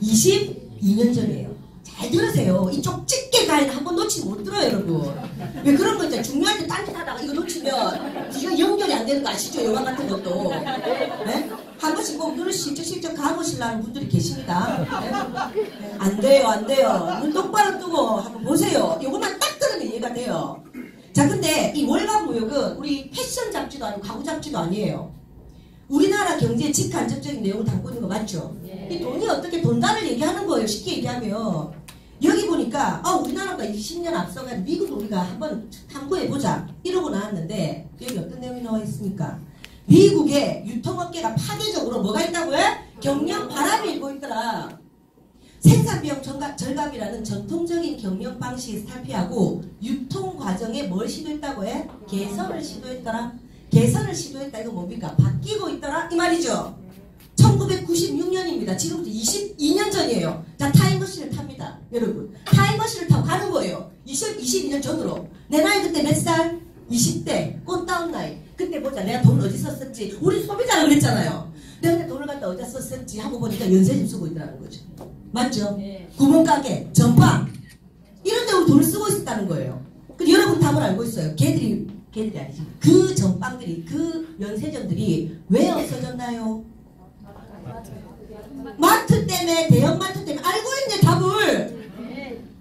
22년 전이에요. 잘 들으세요. 이쪽 찢게 가야 한번 놓치면 못 들어요, 여러분. 왜 그런 거 있잖아요. 중요할 때 딴짓하다가 이거 놓치면 이거 연결이 안 되는 거 아시죠? 영화 같은 것도. 네? 한 번씩 꼭 눈을 실적 감으시려는 분들이 계십니다. 네? 안 돼요, 안 돼요. 눈 똑바로 뜨고 한번 보세요. 이것만 딱 들으면 이해가 돼요. 자, 근데 이 월간 무역은 우리 패션 잡지도 아니고 가구 잡지도 아니에요. 우리나라 경제의 직간접적인 내용을 담고 있는 거 맞죠? 이 돈이 어떻게 돈단을 얘기하는 거예요. 쉽게 얘기하면. 여기 보니까 우리나라가 20년 앞서가 미국 우리가 한번 탐구해보자 이러고 나왔는데 여기 어떤 내용이 나와 있습니까? 미국의 유통업계가 파괴적으로 뭐가 있다고요? 경영 바람이 일고 있더라. 생산비용 절감이라는 전통적인 경영 방식에서 탈피하고 유통 과정에 뭘 시도했다고 해? 개선을 시도했더라. 개선을 시도했다. 이거 뭡니까? 바뀌고 있더라 이 말이죠. 1996년입니다. 지금부터 22년 전이에요. 자, 타임머신을 탑니다. 여러분. 타임머신을 타고 가는 거예요. 22년 전으로. 내 나이 그때 몇 살? 20대. 꽃다운 나이. 그때 보자. 내가 돈 어디 썼었지? 우리 소비자라고 그랬잖아요. 내가 그때 돈을 갖다 어디다 썼었지? 하고 보니까 연세집 쓰고 있더라는 거죠. 맞죠? 네. 구멍가게, 전방. 이런 데 우리 돈을 쓰고 있었다는 거예요. 근데 여러분 답을 알고 있어요. 걔들이 아니지. 그 전방들이, 그 연세점들이 왜 없어졌나요? 마트 때문에, 대형마트 때문에 알고 있네, 답을.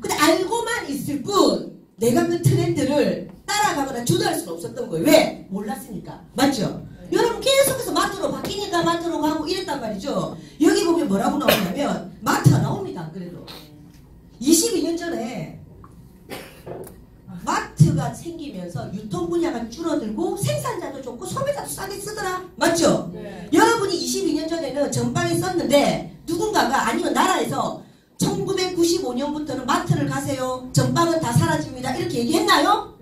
근데 알고만 있을 뿐 내가 그 트렌드를 따라가거나 주도할 수는 없었던 거예요. 왜? 몰랐으니까. 맞죠? 여러분 계속해서 마트로 바뀌니까 마트로 가고 이랬단 말이죠. 여기 보면 뭐라고 나오냐면 마트가 나옵니다. 그래도 22년 전에 마트 SMART가 생기면서 유통 분야가 줄어들고 생산자도 좋고 소비자도 싸게 쓰더라. 맞죠? 네. 여러분이 22년 전에는 전방에 썼는데 누군가가 아니면 나라에서 1995년부터는 마트를 가세요. 전방은 다 사라집니다. 이렇게 얘기했나요?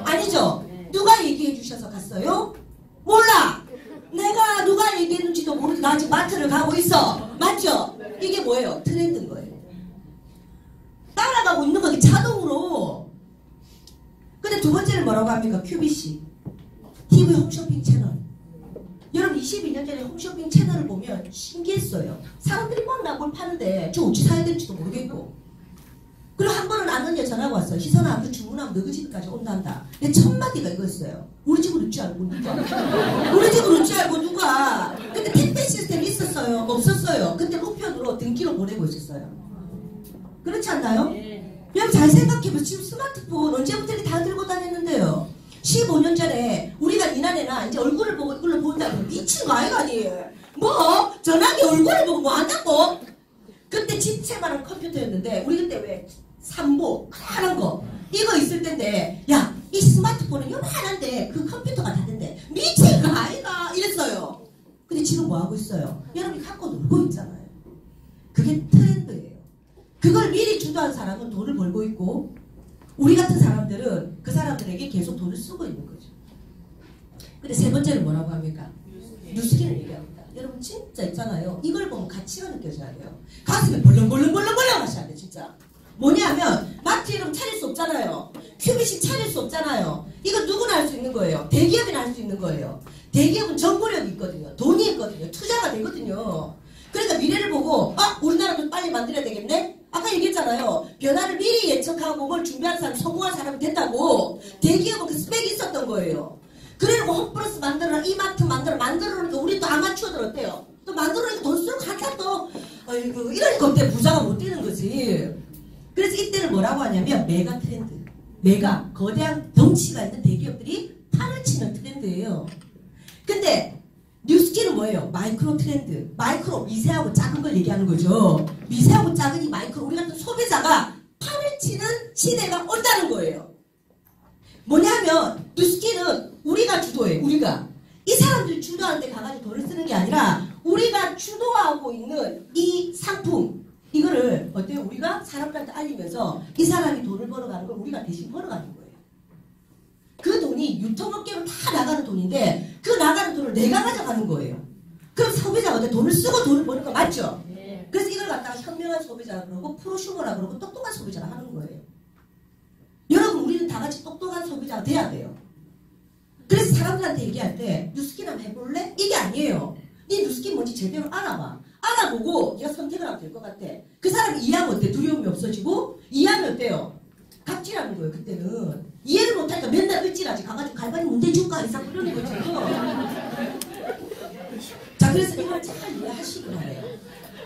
아니죠. 누가 얘기해 주셔서 갔어요? 몰라. 내가 누가 얘기했는지도 모르지. 나 지금 마트를 가고 있어. 맞죠? 이게 뭐예요? 트렌드인 거예요. 따라가고 있는 거기 자동으로. 근데 두 번째는 뭐라고 합니까? QVC. TV 홈쇼핑 채널. 여러분 22년 전에 홈쇼핑 채널을 보면 신기했어요. 사람들이 막 나 뭘 파는데 저 어찌 사야 될지도 모르겠고. 그리고 한 번은 아는 여자 전화가 왔어요. 희선아, 그 주문하면 너희 집까지 온단다. 근데 첫 마디가 이거였어요. 우리 집으로 올줄 알고 누가? 우리 집으로 올줄 알고 누가? 근데 택배 시스템이 있었어요? 없었어요? 근데 우편으로 등기로 보내고 있었어요. 그렇지 않나요? 여러분 잘 생각해보세요. 지금 스마트폰 언제부터 이렇게 다 들고 다녔는데요. 15년 전에 우리가 니나네나 이제 얼굴을 보고 이걸로 본다고 미친 거 아니에요? 뭐? 전화기 얼굴을 보고 뭐 한다고? 그때 집채만한 컴퓨터였는데 우리 그때 왜 삼보 하는 거 이거 있을 텐데 야 이 스마트폰은 요만한데 그 컴퓨터가 다른데 미친 거 아이가 이랬어요. 근데 지금 뭐 하고 있어요? 여러분이 갖고 놀고 있잖아요. 그게 트렌드예요. 그걸 미리 주도한 사람은 돈을 벌고 있고 우리 같은 사람들은 그 사람들에게 계속 돈을 쓰고 있는 거죠. 근데 세 번째는 뭐라고 합니까? 뉴스킨을 얘기합니다. 여러분 진짜 있잖아요. 이걸 보면 가치가 느껴져야 돼요. 가슴이 벌렁벌렁 하셔야 돼 진짜. 뭐냐면 마트 이름 차릴 수 없잖아요. QBC 차릴 수 없잖아요. 이거 누구나 할 수 있는 거예요. 대기업이나 할 수 있는 거예요. 대기업은 정보력이 있거든요. 돈이 있거든요. 투자가 되거든요. 그러니까 미래를 보고 우리나라도 빨리 만들어야 되겠네? 아까 얘기했잖아요. 변화를 미리 예측하고 뭘 준비하는 사람, 성공한 사람이 된다고. 대기업은 그 스펙이 있었던 거예요. 그래놓고 홈플러스 만들어라, 이마트 만들어놓으니까 우리 또 아마추어들 어때요? 또 만들어놓으니까 돈 쓰고 갖다 또 아이고 이러니까 어때? 부자가 못 되는 거지. 그래서 이때를 뭐라고 하냐면 메가 트렌드. 메가 거대한 덩치가 있는 대기업들이 판을 치는 트렌드예요. 근데 뉴스킨은 뭐예요? 마이크로 트렌드. 마이크로 미세하고 작은 걸 얘기하는 거죠. 미세하고 작은 이 마이크로 우리 같은 소비자가 판을 치는 시대가 온다는 거예요. 뭐냐면 뉴스킨은 우리가 주도해. 우리가 이 사람들이 주도하는 데 가가지고 돈을 쓰는 게 아니라 우리가 주도하고 있는 이 상품 이거를 어때요? 우리가 사람들한테 알리면서 이 사람이 돈을 벌어가는 걸 우리가 대신 벌어가는 거예요. 그 돈이 유통업계로 다 나가는 돈인데 그 나가는 돈을 내가 가져가는 거예요. 그럼 소비자가 어때? 돈을 쓰고 돈을 버는 거 맞죠? 네. 그래서 이걸 갖다가 현명한 소비자라 그러고 프로슈머라 그러고 똑똑한 소비자라 하는 거예요. 여러분 우리는 다 같이 똑똑한 소비자가 돼야 돼요. 그래서 사람들한테 얘기할 때 뉴스킨 한번 해볼래? 이게 아니에요. 네 뉴스킨 뭔지 제대로 알아봐. 알아보고 네가 선택을 하면 될 것 같아. 그 사람이 이해하면 어때? 두려움이 없어지고 이해하면 어때요? 갑질하는 거예요. 그때는 이해를 못하니까 맨날 을질하지. 가가지고 갈바리 문제 줄까? 이상 이러는 거죠. 자 그래서 이걸 잘 이해하시기 바래요.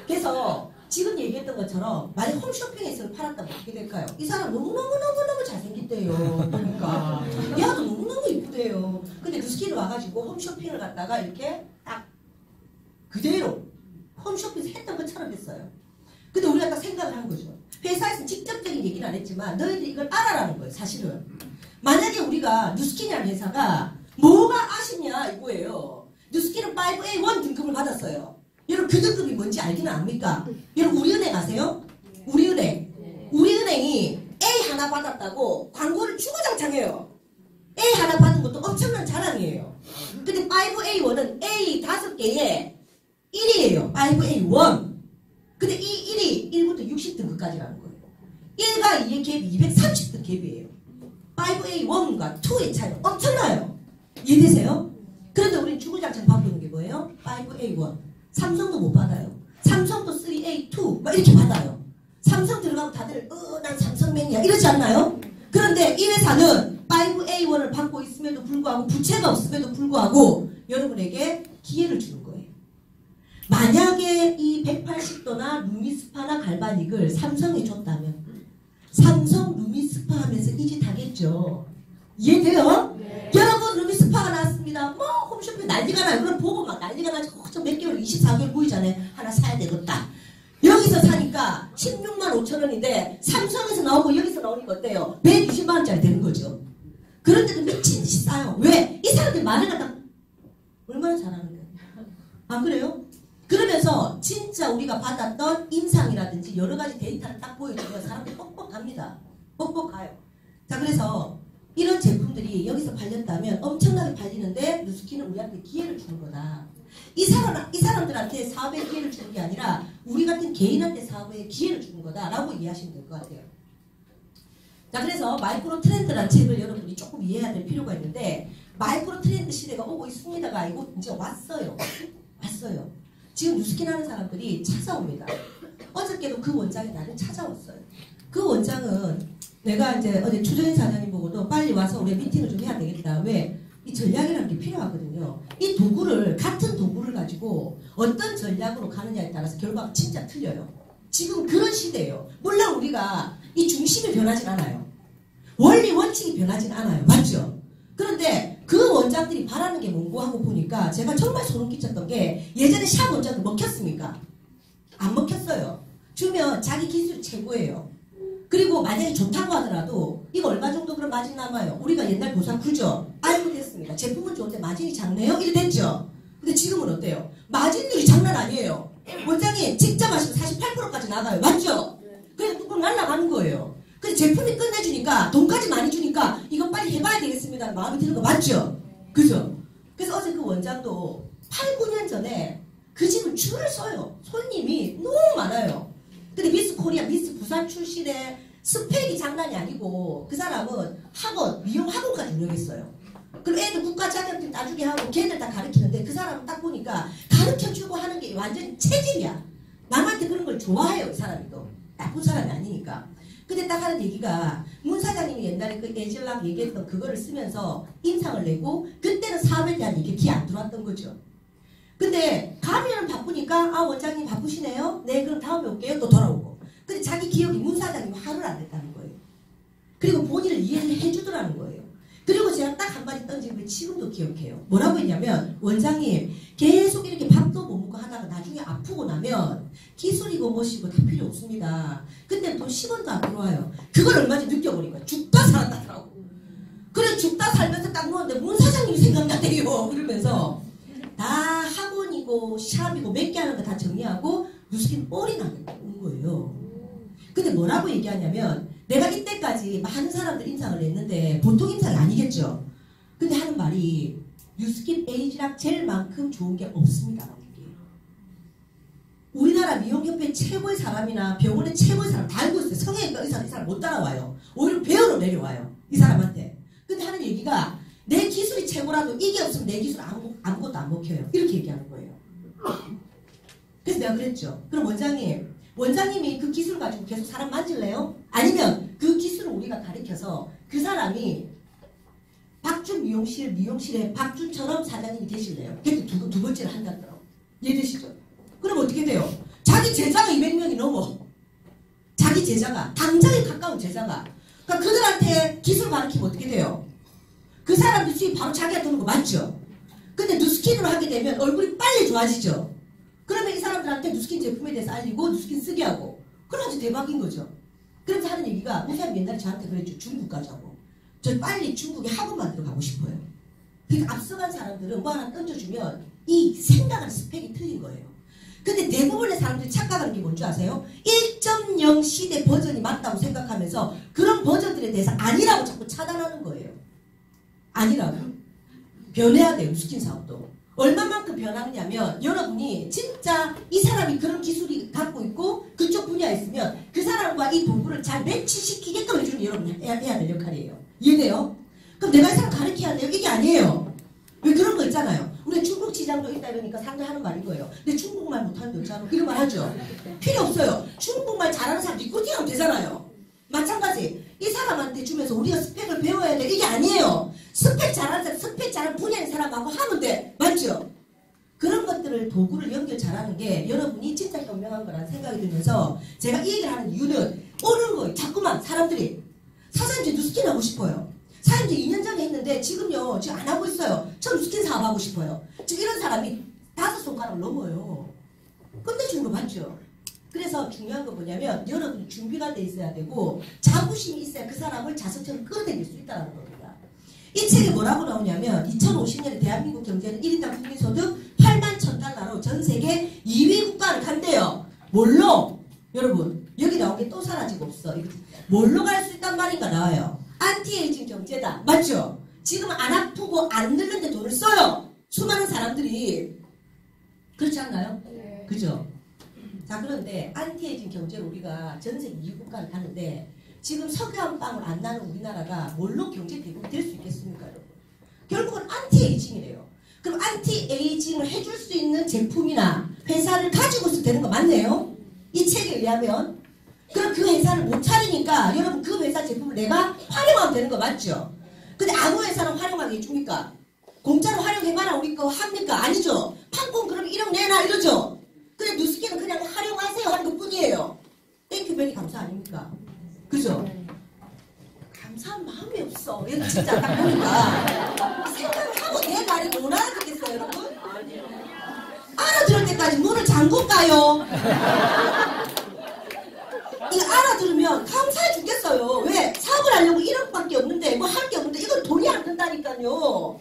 그래서 지금 얘기했던 것처럼 만약 홈쇼핑에서 팔았다면 어떻게 될까요? 이 사람 너무너무 잘생겼대요. 그러니까 야도 너무너무 이쁘대요. 근데 뉴스킨이 와가지고 홈쇼핑을 갖다가 이렇게 딱 그대로 홈쇼핑에서 했던 것처럼 했어요. 근데 우리가 딱 생각을 한 거죠. 회사에서는 직접적인 얘기는 안 했지만 너희들이 이걸 알아라는 거예요. 사실은. 만약에 우리가 뉴스킨이라는 회사가 뭐가 아쉽냐 이거예요. 뉴스킨은 5A1 등급을 받았어요. 여러분 그 등급이 뭔지 알기는 압니까? 여러분 우리은행 아세요? 우리은행. 우리은행이 A 하나 받았다고 광고를 주구장창해요. A 하나 받은 것도 엄청난 자랑이에요. 근데 5A1은 A 5개에 1이에요. 5A1. 근데 이 1이 1부터 60등급까지라는 거예요. 1과 2의 갭이 230등 갭이에요. 5A1과 2의 차이가 엄청나요. 이해되세요? 그런데 우리는 주구장창 바꾸는 게 뭐예요? 5A1. 삼성도 못 받아요. 삼성도 3A2 막 이렇게 받아요. 삼성 들어가면 다들 난 삼성맨이야 이러지 않나요? 그런데 이 회사는 5A1을 받고 있음에도 불구하고 부채가 없음에도 불구하고 여러분에게 기회를 주는 거예요. 만약에 이 180도나 루미스파나 갈바닉을 삼성에 줬다면 삼성 루미스파 하면서 이 짓 하겠죠. 이해돼요? 네. 여러분 루미스파가 나왔습니다. 뭐 홈쇼핑 난리가 나요. 그럼 보고 막 난리가 나죠. 몇 개월 24개월 보기 전에 하나 사야 되겠다. 여기서 사니까 16만 5천 원인데 삼성에서 나오고 여기서 나오니까 어때요? 120만 원짜리 되는 거죠. 그런데도 미친 듯이 싸요. 왜? 이 사람들이 말을 갖다 얼마나 잘하는데. 아 그래요? 그러면서 진짜 우리가 받았던 인상이라든지 여러 가지 데이터를 딱 보여주면 사람들이 뻑뻑합니다. 뻑뻑해요. 자 그래서 이런 제품들이 여기서 팔렸다면 엄청나게 팔리는데 누스킨은 우리한테 기회를 주는 거다. 이 사람들한테 사업의 기회를 주는 게 아니라 우리 같은 개인한테 사업의 기회를 주는 거다라고 이해하시면 될 것 같아요. 자 그래서 마이크로 트렌드라는 책을 여러분이 조금 이해해야 될 필요가 있는데 마이크로 트렌드 시대가 오고 있습니다가 아니고 이제 왔어요. 왔어요. 지금 누스킨 하는 사람들이 찾아옵니다. 어저께도 그 원장이 나를 찾아왔어요. 그 원장은 내가 이제 어제 추정인 사장님 보고도 빨리 와서 우리 미팅을 좀 해야 되겠다. 왜? 이 전략이라는 게 필요하거든요. 이 도구를 같은 도구를 가지고 어떤 전략으로 가느냐에 따라서 결과가 진짜 틀려요. 지금 그런 시대예요. 물론 우리가 이 중심이 변하진 않아요. 원리 원칙이 변하진 않아요. 맞죠? 그런데 그 원장들이 바라는 게 뭔고 하고 보니까 제가 정말 소름 끼쳤던 게 예전에 샵 원장들 먹혔습니까? 안 먹혔어요. 주면 자기 기술이 최고예요. 그리고 만약에 좋다고 하더라도 이거 얼마 정도 그럼 마진 남아요. 우리가 옛날 보상 크죠? 알고 됐습니다. 제품은 좋은데 마진이 작네요? 이래 됐죠? 근데 지금은 어때요? 마진율이 장난 아니에요. 원장이 직접 하시면 48%까지 나가요. 맞죠? 그냥 뚝뚝 날아가는 거예요. 근데 제품이 끝내주니까 돈까지 많이 주니까 이거 빨리 해봐야 되겠습니다. 마음이 드는 거 맞죠? 그죠? 그래서 어제 그 원장도 8, 9년 전에 그 집을 줄을 서요. 손님이 너무 많아요. 근데 미스 코리아, 미스 부산 출신의 스펙이 장난이 아니고 그 사람은 학원, 미용 학원까지 운영했어요. 그럼 애들 국가 자격증 따주게 하고 걔들 다 가르치는데 그 사람은 딱 보니까 가르쳐주고 하는 게 완전 체질이야. 남한테 그런 걸 좋아해요. 이 사람이 또. 나쁜 사람이 아니니까. 근데 딱 하는 얘기가 문 사장님이 옛날에 그 에질랑 얘기했던 그거를 쓰면서 인상을 내고 그때는 사업에 대한 얘기 귀 안 들어왔던 거죠. 근데 가면은 바쁘니까 아 원장님 바쁘시네요. 네 그럼 다음에 올게요. 또 돌아오고. 근데 자기 기억이 문 사장님 화를 안 냈다는 거예요. 그리고 본인을 이해를 해주더라는 거예요. 그리고 제가 딱 한마디 던진 걸 지금도 기억해요. 뭐라고 했냐면 원장님 계속 이렇게 밥도 못 먹고 하다가 나중에 아프고 나면 기술이고 뭐시고 다 필요 없습니다. 그때 돈 10원도 안 들어와요. 그걸 얼마 전에 느껴버린 거예요. 죽다 살았다더라고. 그래 죽다 살면서 딱 누웠는데 문 사장님이 생각나대요. 그러면서 다 학원이고 샵이고 몇 개 하는 거 다 정리하고 누스킨 뻘이 나는 거예요. 근데 뭐라고 얘기하냐면 내가 이때까지 많은 사람들 인상을 냈는데 보통 인상이 아니겠죠. 근데 하는 말이 뉴스킨 에이지락 젤만큼 좋은 게 없습니다. 우리나라 미용협회 최고의 사람이나 병원의 최고의 사람 다 알고 있어요. 성형외과 의사는 이 사람 못 따라와요. 오히려 배우러 내려와요. 이 사람한테. 근데 하는 얘기가 내 기술이 최고라도 이게 없으면 내 기술 아무것도 안 먹혀요. 이렇게 얘기하는 거예요. 그래서 내가 그랬죠. 그럼 원장님이 그 기술 가지고 계속 사람 만질래요? 아니면 그 기술을 우리가 가르쳐서 그 사람이 박준 미용실에 박준처럼 사장님이 되실래요? 그래도 두 번째를 한다더라고. 이해되시죠? 그럼 어떻게 돼요? 자기 제자가 200명이 넘어. 자기 제자가 당장에 가까운 제자가. 그러니까 그들한테 기술 가르치면 어떻게 돼요? 그 사람들 수입 바로 자기가 드는 거 맞죠? 근데 누스킨으로 하게 되면 얼굴이 빨리 좋아지죠? 그러면 이 사람들한테 누스킨 제품에 대해서 알리고 누스킨 쓰게 하고 그럼 아주 대박인 거죠. 그래서 하는 얘기가 그 사람이 옛날에 저한테 그랬죠. 중국 가자고. 저 빨리 중국에 학원 만들어 가고 싶어요. 그러니까 앞서간 사람들은 뭐 하나 던져주면 이 생각하는 스펙이 틀린 거예요. 근데 대부분의 사람들이 착각하는 게 뭔지 아세요? 1.0 시대 버전이 맞다고 생각하면서 그런 버전들에 대해서 아니라고 자꾸 차단하는 거예요. 아니라고. 변해야 돼요. 누스킨 사업도. 얼마만큼 변하느냐면 여러분이 진짜 이 사람이 그런 기술이 갖고 있고 그쪽 분야에 있으면 그 사람과 이 도구를 잘 매치시키게끔 해주는 여러분이 해야 될 역할이에요. 이해돼요? 그럼 내가 이 사람 가르쳐야 돼요? 이게 아니에요. 왜 그런 거 있잖아요. 우리 중국 시장도 있다 이러니까 상대 하는 말인 거예요. 근데 중국말 못하는 여자는 이런 말 하죠. 필요 없어요. 중국말 잘하는 사람 리크루팅하면 되잖아요. 마찬가지 이 사람한테 주면서 우리가 스펙을 배워야 돼. 이게 아니에요. 스펙 잘하는 사람, 스펙 잘하는 분야의 사람하고 하면 돼. 맞죠? 그런 것들을 도구를 연결 잘하는 게 여러분이 진짜 현명한 거라는 생각이 들면서 제가 이 얘기를 하는 이유는 오는 거예요. 자꾸만 사람들이 사장님 누스킨 하고 싶어요. 사장님 2년 전에 했는데 지금요 지금 안 하고 있어요. 저 누스킨 사업하고 싶어요. 지금 이런 사람이 5손가락을 넘어요. 끝내주는 거 맞죠? 그래서 중요한 건 뭐냐면 여러분이 준비가 돼 있어야 되고 자부심이 있어야 그 사람을 자석처럼 끌어당길 수 있다는 겁니다. 이 책에 뭐라고 나오냐면 2050년에 대한민국 경제는 1인당 국민소득 8만 1,000달러로 전 세계 2위 국가를 간대요. 뭘로? 여러분 여기 나온 게 또 사라지고 없어. 뭘로 갈 수 있단 말인가 나와요. 안티에이징 경제다. 맞죠? 지금 안 아프고 안 늙는데 돈을 써요. 수많은 사람들이. 그렇지 않나요? 네. 그죠? 자 그런데 안티에이징 경제로 우리가 전 세계 2위 국가를 가는데 지금 석유 한 방울 안 나는 우리나라가 뭘로 경제 대국이 될 수 있겠습니까, 여러분? 결국은 안티에이징이래요. 그럼 안티에이징을 해줄 수 있는 제품이나 회사를 가지고서 되는 거 맞네요? 이 책에 의하면. 그럼 그 회사를 못 차리니까 여러분 그 회사 제품을 내가 활용하면 되는 거 맞죠? 근데 아무 회사는 활용하게 해줍니까? 공짜로 활용해봐라 우리 거 합니까? 아니죠? 판권 그럼 1억 내놔 이러죠? 근데 뉴스키는 그냥 활용하세요 하는 것 뿐이에요. 땡큐베리 감사 아닙니까? 그죠? 감사한 마음이 없어. 얘는 진짜 딱 보니까 생각을 하고 내 말이 못 알아듣겠어요, 여러분? 알아들을 때까지 문을 잠글까요? 이거 알아들으면 감사해 죽겠어요. 왜? 사업을 하려고 1억밖에 없는데 뭐 할 게 없는데 이건 돈이 안 든다니까요.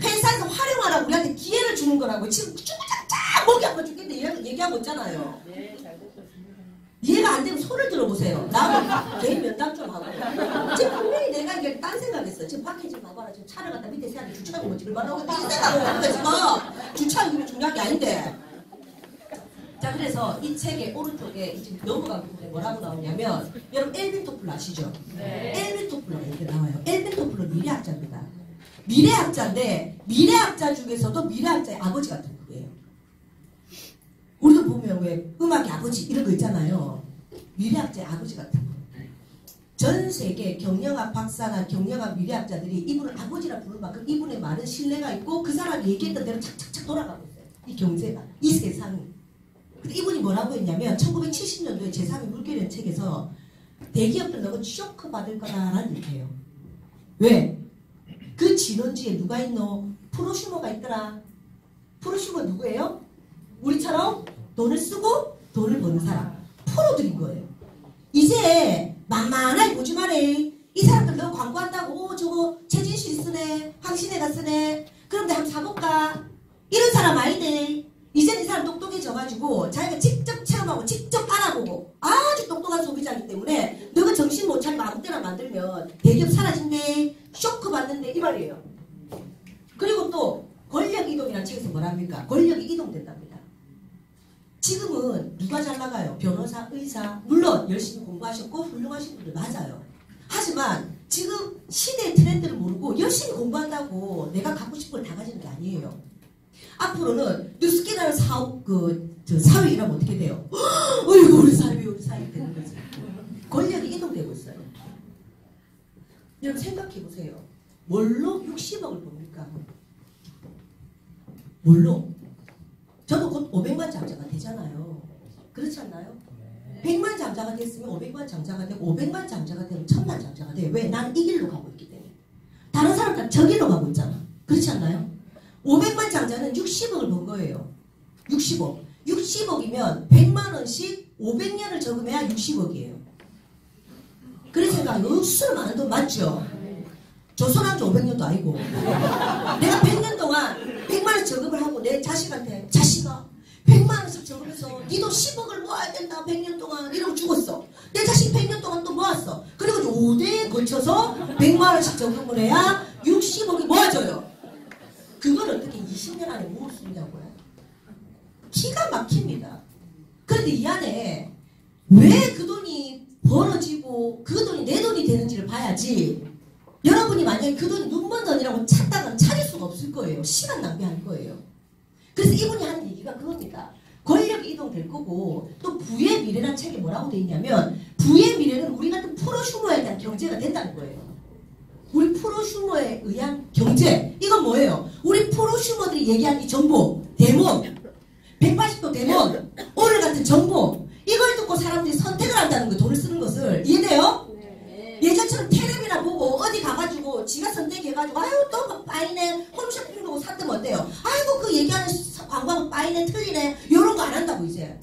회사에서 활용하라고 우리한테 기회를 주는 거라고. 지금 쭈구짝짝 목이 아파 죽겠는데 얘기하고 있잖아요. 이해가 안 되면 소리를 들어보세요. 나도 개인 면담 좀 하고. 지금 분명히 내가 이게 딴 생각했어. 지금 밖에 지금 봐봐라. 지금 차를 갖다 밑에 세야지 주차하고 뭐 집을 말하고 이 생각을 하는 거지. 주차하는 게 중요한 게 아닌데. 자 그래서 이 책의 오른쪽에 지금 넘어가기 전에 뭐라고 나오냐면 여러분 엘빈 토플러 아시죠? 네. 엘빈 토플러가 이렇게 나와요. 엘빈 토플러 미래학자입니다. 미래학자인데 미래학자 중에서도 미래학자의 아버지 같은 분이에요. 우리도 보면 왜 음악의 아버지 이런 거 있잖아요. 미래학자의 아버지 같은 분. 전 세계 경영학 박사나 경영학 미래학자들이 이분을 아버지라 부를 만큼 이분의 많은 신뢰가 있고 그 사람이 얘기했던 대로 착착착 돌아가고 있어요. 이 경제가, 이 세상이. 근데 이분이 뭐라고 했냐면 1970년도에 제3의 물결이라는 책에서 대기업들 너무 쇼크 받을 거라는 얘기해요. 왜? 그 진원지에 누가 있노? 프로슈머가 있더라. 프로슈머 누구예요? 우리처럼 돈을 쓰고 돈을 버는 사람. 프로들인 거예요. 이제 만만하게 보지 말해. 이 사람들 너 광고한다고 저거 최진실이 쓰네. 황신혜가 쓰네. 그런데 한번 사볼까? 이런 사람 아니네. 이제는 이 사람 똑똑해져가지고 자기가 직접 체험하고 직접 알아보고 아주 똑똑한 소비자이기 때문에 너가 정신 못 차리고 아무 때나 만들면 대기업 사라진대. 쇼크 받는데 이 말이에요. 그리고 또 권력 이동이라는 책에서 뭐랍니까? 권력이 이동된답니다. 지금은 누가 잘 나가요? 변호사, 의사. 물론 열심히 공부하셨고 훌륭하신 분들 맞아요. 하지만 지금 시대의 트렌드를 모르고 열심히 공부한다고 내가 갖고 싶은 걸 다 가지는 게 아니에요. 앞으로는 뉴스키라는 사회 일하면 어떻게 돼요? 어이구 우리 사회 되는 거지. 권력이 이동되고 있어요. 여러분 생각해보세요. 뭘로 60억을 법니까? 뭘로? 저도 곧 500만 장자가 되잖아요. 그렇지 않나요? 100만 장자가 됐으면 500만 장자가 되고 500만 장자가 되면 1000만 장자가 돼요. 왜? 나는 이 길로 가고 있기 때문에. 다른 사람 다 저 길로 가고 있잖아. 그렇지 않나요? 500만 장자는 60억을 번 거예요. 60억. 60억이면 100만 원씩 500년을 적으면 60억이에요. 그래서 제가 억수로 많은 돈 맞죠? 조선왕조 500년도 아니고 내가 100년 동안 100만 원 저금을 하고 내 자식한테 자식아 100만 원씩 저금해서 니도 10억을 모아야 된다 100년 동안 이러고 죽었어. 내 자식 100년 동안 또 모았어. 그리고 5대에 걸쳐서 100만 원씩 저금을 해야 60억이 모아져요. 그걸 어떻게 20년 안에 모을 수 있냐고요. 기가 막힙니다. 그런데 이 안에 왜 그 돈이 벌어지고 그 돈이 내 돈이 되는지를 봐야지. 여러분이 만약에 그 돈이 눈먼 돈이라고 찾다가 찾을 수가 없을 거예요. 시간 낭비할 거예요. 그래서 이분이 하는 얘기가 그겁니다. 권력이 이동될 거고 또 부의 미래라는 책에 뭐라고 돼 있냐면 부의 미래는 우리 같은 프로슈머에 대한 경제가 된다는 거예요. 우리 프로슈머에 의한 경제. 이건 뭐예요? 우리 프로슈머들이 얘기한 이 정보, 데몬, 180도 데몬, 오늘 같은 정보 이걸 듣고 사람들이 선택을 한다는 거예요. 돈을 쓰는 것을. 이해돼요? 네. 예전처럼 텔레비나 보고 어디 가가지고 지가 선택해가지고 아유 또 뭐 빠이네 홈쇼핑 보고 샀더면 어때요? 아이고 그 얘기하는 광고하고 빠이네 틀리네 이런 거 안 한다고 이제.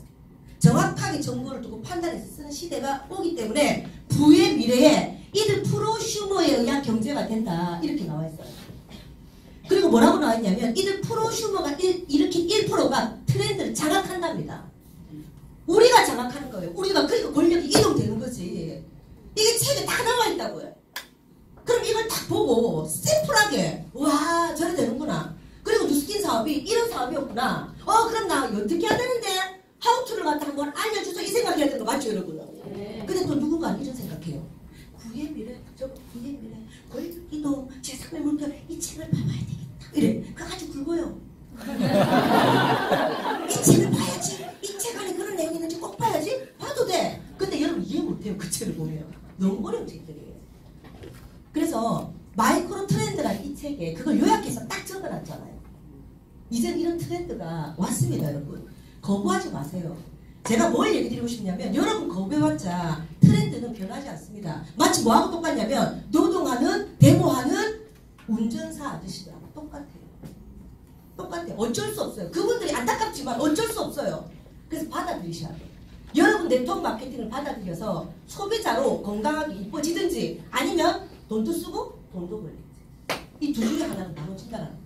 정확하게 정보를 두고 판단해서 쓰는 시대가 오기 때문에 부의 미래에 이들 프로슈머 프로슈머에 의한 경제가 된다. 이렇게 나와 있어요. 그리고 뭐라고 나와 있냐면 이들 프로슈머가 이렇게 1%가 트렌드를 장악한답니다. 우리가 장악하는 거예요. 우리가 그러니까 권력이 이동되는 거지. 이게 책에 다 나와 있다고요. 그럼 이걸 딱 보고 심플하게 와 저래 되는구나. 그리고 뉴스킨 사업이 이런 사업이었구나. 그럼 나 어떻게 해야 되는데 하우투를 갖다 한번 알려주소 이 생각해야 되는 거 맞죠 여러분? 근데 또 누군가는 이런 생각해요. 구의 미래, 구의 미래, 권력 이동, 제3의 물결 이 책을 봐봐야 되겠다. 이래. 그거 아주 굵어요. 이 책을 봐야지. 이 책 안에 그런 내용이 있는지 꼭 봐야지. 봐도 돼. 근데 여러분 이해 못해요. 그 책을 보면. 너무 어려운 책들이에요. 그래서 마이크로 트렌드라는 이 책에 그걸 요약해서 딱 적어놨잖아요. 이젠 이런 트렌드가 왔습니다. 여러분. 거부하지 마세요. 제가 뭘 얘기 드리고 싶냐면 여러분 거부해봤자 트렌드는 변하지 않습니다. 마치 뭐하고 똑같냐면 노동하는 데모하는 운전사 아저씨들하고 똑같아요. 똑같아요. 어쩔 수 없어요. 그분들이 안타깝지만 어쩔 수 없어요. 그래서 받아들이셔야 돼요. 여러분 네트워크 마케팅을 받아들여서 소비자로 건강하게 이뻐지든지 아니면 돈도 쓰고 돈도 벌리지. 이 두 중에 하나는 나눠진다는 거예요.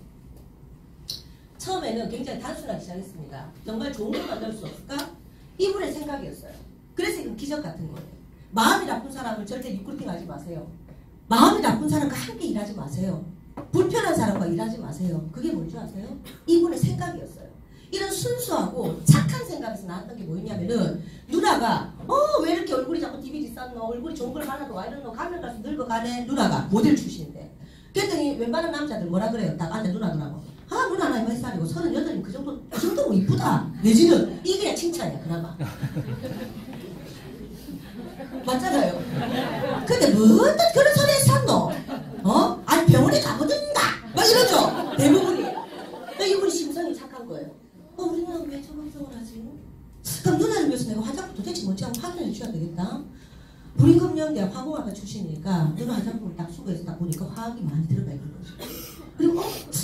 처음에는 굉장히 단순하게 시작했습니다. 정말 좋은 걸 만들 수 없을까? 이분의 생각이었어요. 그래서 이건 기적 같은 거예요. 마음이 나쁜 사람을 절대 리크루팅 하지 마세요. 마음이 나쁜 사람과 함께 일하지 마세요. 불편한 사람과 일하지 마세요. 그게 뭔지 아세요? 이분의 생각이었어요. 이런 순수하고 착한 생각에서 나왔던 게 뭐였냐면은 누나가 왜 이렇게 얼굴이 자꾸 DVD 쌌노? 얼굴이 좋은 걸 하나도 와 이러노? 가면 갈수록 늙어가네. 누나가 모델 출신인데 그랬더니 웬만한 남자들 뭐라 그래요? 딱 앉아 누나더라고. 누나 나이 몇 살이고 38이면 그 정도면 이쁘다. 내지는 이게 그냥 칭찬이야 그나마. 맞잖아요. 근데 뭐 어떤 그런 소리에 샀노? 아니 병원에 가보든가 막 이러죠. 대부분이. 이분이 심성이 착한 거예요. 우리 누나가 왜 저방송을 하지? 그럼 누나를 위해서 내가 화장품 도대체 뭔지 한번 확인해 주셔야 되겠다. 불임금령대학 화공학과 출신이니까 누나 화장품을 딱 수거해서 딱 보니까 화학이 많이 들어가 있는 거죠. 그리고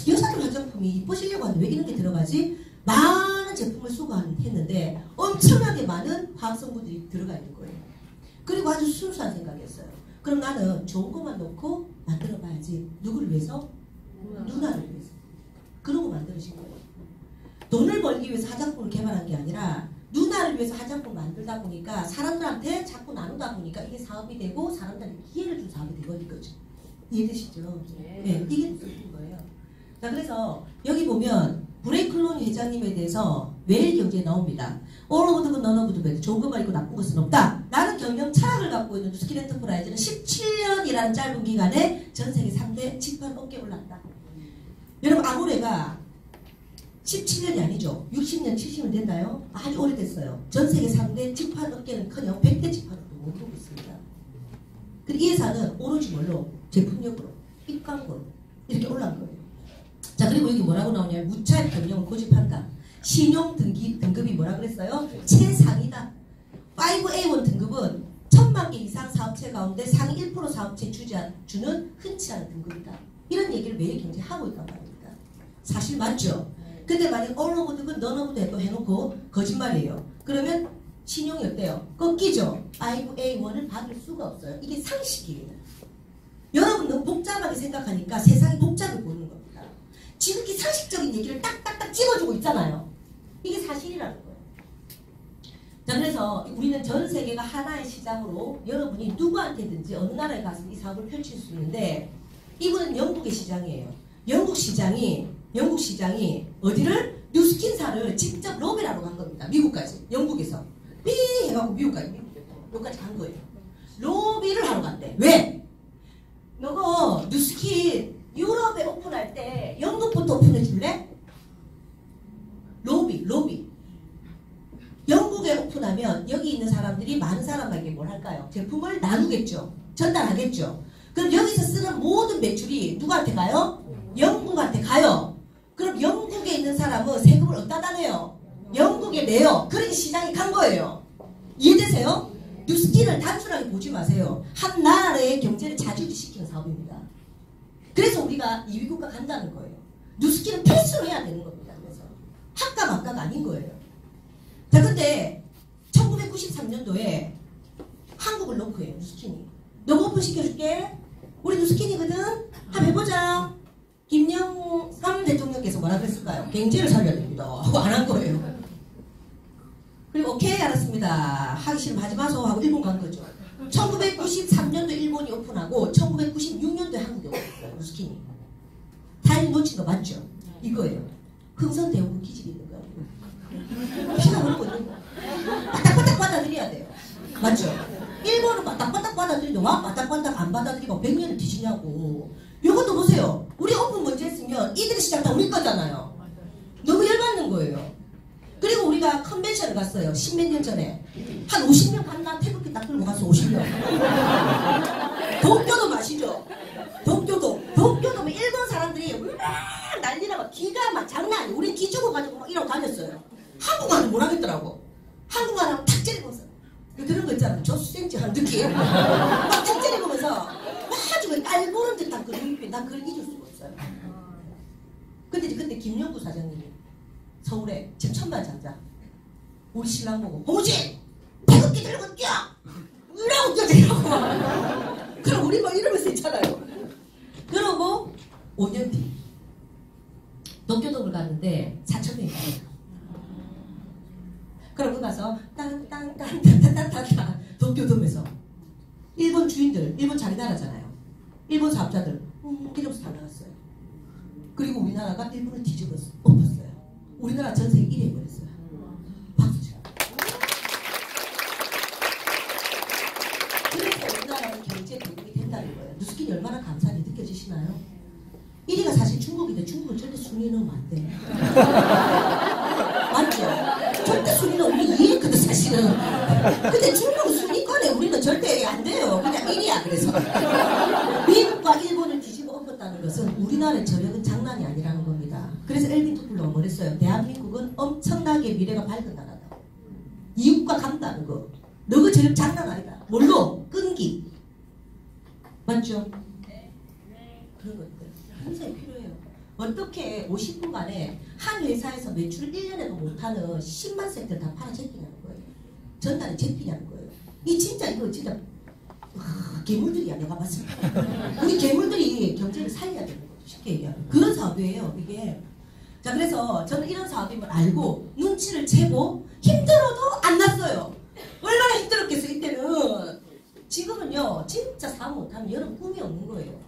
여자들 화장품이 이뻐지려고 하는데 왜 이런 게 들어가지? 많은 제품을 수거했는데 엄청나게 많은 화학성분들이 들어가 있는 거예요. 그리고 아주 순수한 생각이었어요. 그럼 나는 좋은 것만 넣고 만들어봐야지. 누구를 위해서? 누나를 위해서. 그러고 만들어진 거예요. 돈을 벌기 위해서 화장품을 개발한 게 아니라 누나를 위해서 화장품을 만들다 보니까 사람들한테 자꾸 나누다 보니까 이게 사업이 되고 사람들한테 기회를 준 사업이 되거든 거죠. 이해되시죠? 네, 이게 무슨 거예요. 자, 그래서 여기 보면 브레이클로니 회장님에 대해서 매일 경제에 나옵니다. All of the good, none of the bad. 좋은 것만 있고 나쁜 것은 없다. 라는 경영 철학을 갖고 있는 뉴스킨 엔터프라이즈는 17년이라는 짧은 기간에 전 세계 3대 집판 업계에 올랐다. 여러분 아모레가 17년이 아니죠. 60년, 70년 됐나요? 아주 오래됐어요. 전 세계 3대 집판 업계는커녕 100대 집판업도 못 오고 있습니다. 그리고 이 회사는 오로지 뭘로? 제품력으로, 입광고로 이렇게 올라온 거예요. 자, 그리고 여기 뭐라고 나오냐면 무차입 경영을 고집한다. 신용 등급이 뭐라 그랬어요? 최상이다. 5A1 등급은 1000만 개 이상 사업체 가운데 상위 1% 사업체 주는 흔치 않은 등급이다. 이런 얘기를 매일 경제 하고 있단 말입니다. 사실 맞죠? 근데 만약 all of the good, none of the bad 해놓고 거짓말이에요. 그러면 신용이 어때요? 꺾이죠? 5A1을 받을 수가 없어요. 이게 상식이에요. 여러분 너무 복잡하게 생각하니까 세상이 복잡해 보이는 겁니다. 지극히 상식적인 얘기를 딱딱딱 찍어주고 있잖아요. 이게 사실이라는 거예요. 자, 그래서 우리는 전 세계가 하나의 시장으로 여러분이 누구한테든지 어느 나라에 가서 이 사업을 펼칠 수 있는데 이분은 영국의 시장이에요. 영국 시장이 어디를? 뉴스킨사를 직접 로비라고 간 겁니다. 미국까지. 영국에서. 삐 해갖고 미국까지 간 거예요. 로비를 하러 갔대. 왜? 너가 뉴스킨 유럽에 오픈할 때 영국부터 오픈해 줄래? 로비. 영국에 오픈하면 여기 있는 사람들이 많은 사람에게 뭘 할까요? 제품을 나누겠죠. 전달하겠죠. 그럼 여기서 쓰는 모든 매출이 누구한테 가요? 영국한테 가요. 그럼 영국에 있는 사람은 세금을 어디다 내요? 영국에 내요. 그러니 시장이 간 거예요. 이해되세요? 뉴스킨을 단순하게 보지 마세요. 한 나라의 경제를 자주시키는 사업입니다. 그래서 우리가 2위 국가 간다는 거예요. 뉴스킨은 필수로 해야 되는 겁니다. 그래서 학과 막가가 아닌 거예요. 자, 근데 1993년도에 한국을 놓고 해요. 뉴스킨이. 너가 오픈시켜줄게. 우리 누스킨이거든? 한번 해보자. 김영삼 대통령께서 뭐라 그랬을까요? 경제를 살려야 됩니다 하고 안 한 거예요. 그리고 오케이 알았습니다. 하기 싫으면 하지 마소 하고 일본 간 거죠. 1993년도 일본이 오픈하고 1996년도에 한국이 오픈했어요. 누스킨이. 타임 놓친 거 맞죠? 이거예요. 흥선대원군 기질이 있는 거예요. 피가 흐르고 있는 거. 바닥바닥 받아들여야 돼요. 맞죠? 일본은 바닥바닥 받아들이는데 와 바닥바닥 안 받아들이고 100년을 뒤지냐고. 이것도 보세요. 우리 오픈 먼저 했으면 이들의 시장 다 우리 거잖아요. 너무 열받는 거예요. 그리고 우리가 컨벤션을 갔어요. 10몇 년 전에. 한 50명 갔나? 태극기 딱 들고 갔어. 50명. 도쿄도 마시죠. 도쿄도 뭐 일본 사람들이 으악 난리나 막 기가 막 장난 아니에요. 우린 기 죽어가지고 막 이러고 다녔어요. 한국말은 못 하겠더라고. 한국말하면 탁 째리면서 그런 거 있잖아요. 조수센치 한 느낌. 막탁 째리면서 아주 깔보는 듯한 그 눈빛. 난 그걸 잊을 수가 없어요. 근데 그때 김영구 사장님이 서울에 지금 천만 장자 우리 신랑 보고 홍우진 태극기 들고 뛰어 이러고 뛰어들라고. 그럼 우리 막 이러면서 있잖아요. 그러고 5년 뒤 도쿄돔을 갔는데 4,000명이 가요. 그러고 가서 땅땅땅땅땅땅땅 도쿄돔에서 일본 주인들, 일본 자기 나라잖아요. 일본 사업자들 이러면서 다 나갔어요. 그리고 우리나라가 일본을 뒤집었어요. 엎었어요. 우리나라 전세계 1위 해버렸어요. 박수 쳐. 그래서 우리나라는 경제 대국이 된다는 거예요. 누스킨이 얼마나 감사한지 느껴지시나요? 1위가 사실 중국인데 중국은 절대 순위 넣으면 안 돼. 맞죠? 절대 순위 넣으면 우리 이해했거든 사실은. 근데 중국은 순위권에 우리는 절대 안 돼요. 그냥 1위야 그래서. 미국과 일본을 뒤집어 엎었다는 것은 우리나라의 저력은 장난이 아니라는 겁니다. 그래서 엘빈 토플러가 뭐랬어요? 대한민국은 엄청나게 미래가 밝은 나라다. 이웃과 간다는 거. 너그 저력 장난 아니다. 뭘로? 끈기. 맞죠? 그런 것들 항상 필요해요. 어떻게 50분간에 한 회사에서 매출을 1년에도 못하는 10만 세트를 다 팔아 제끼냐는 거예요. 전단에 제끼냐는 거예요. 이 진짜 이거 진짜 괴물들이야 내가 봤을 때. 우리 괴물들이 경제를 살려야 되는 거죠. 쉽게 얘기하면. 그런 사업이에요 이게. 자 그래서 저는 이런 사업임을 알고 눈치를 채고 힘들어도 안 났어요. 얼마나 힘들었겠어요 이때는. 지금은요 진짜 사업 못하면 여러분 꿈이 없는 거예요.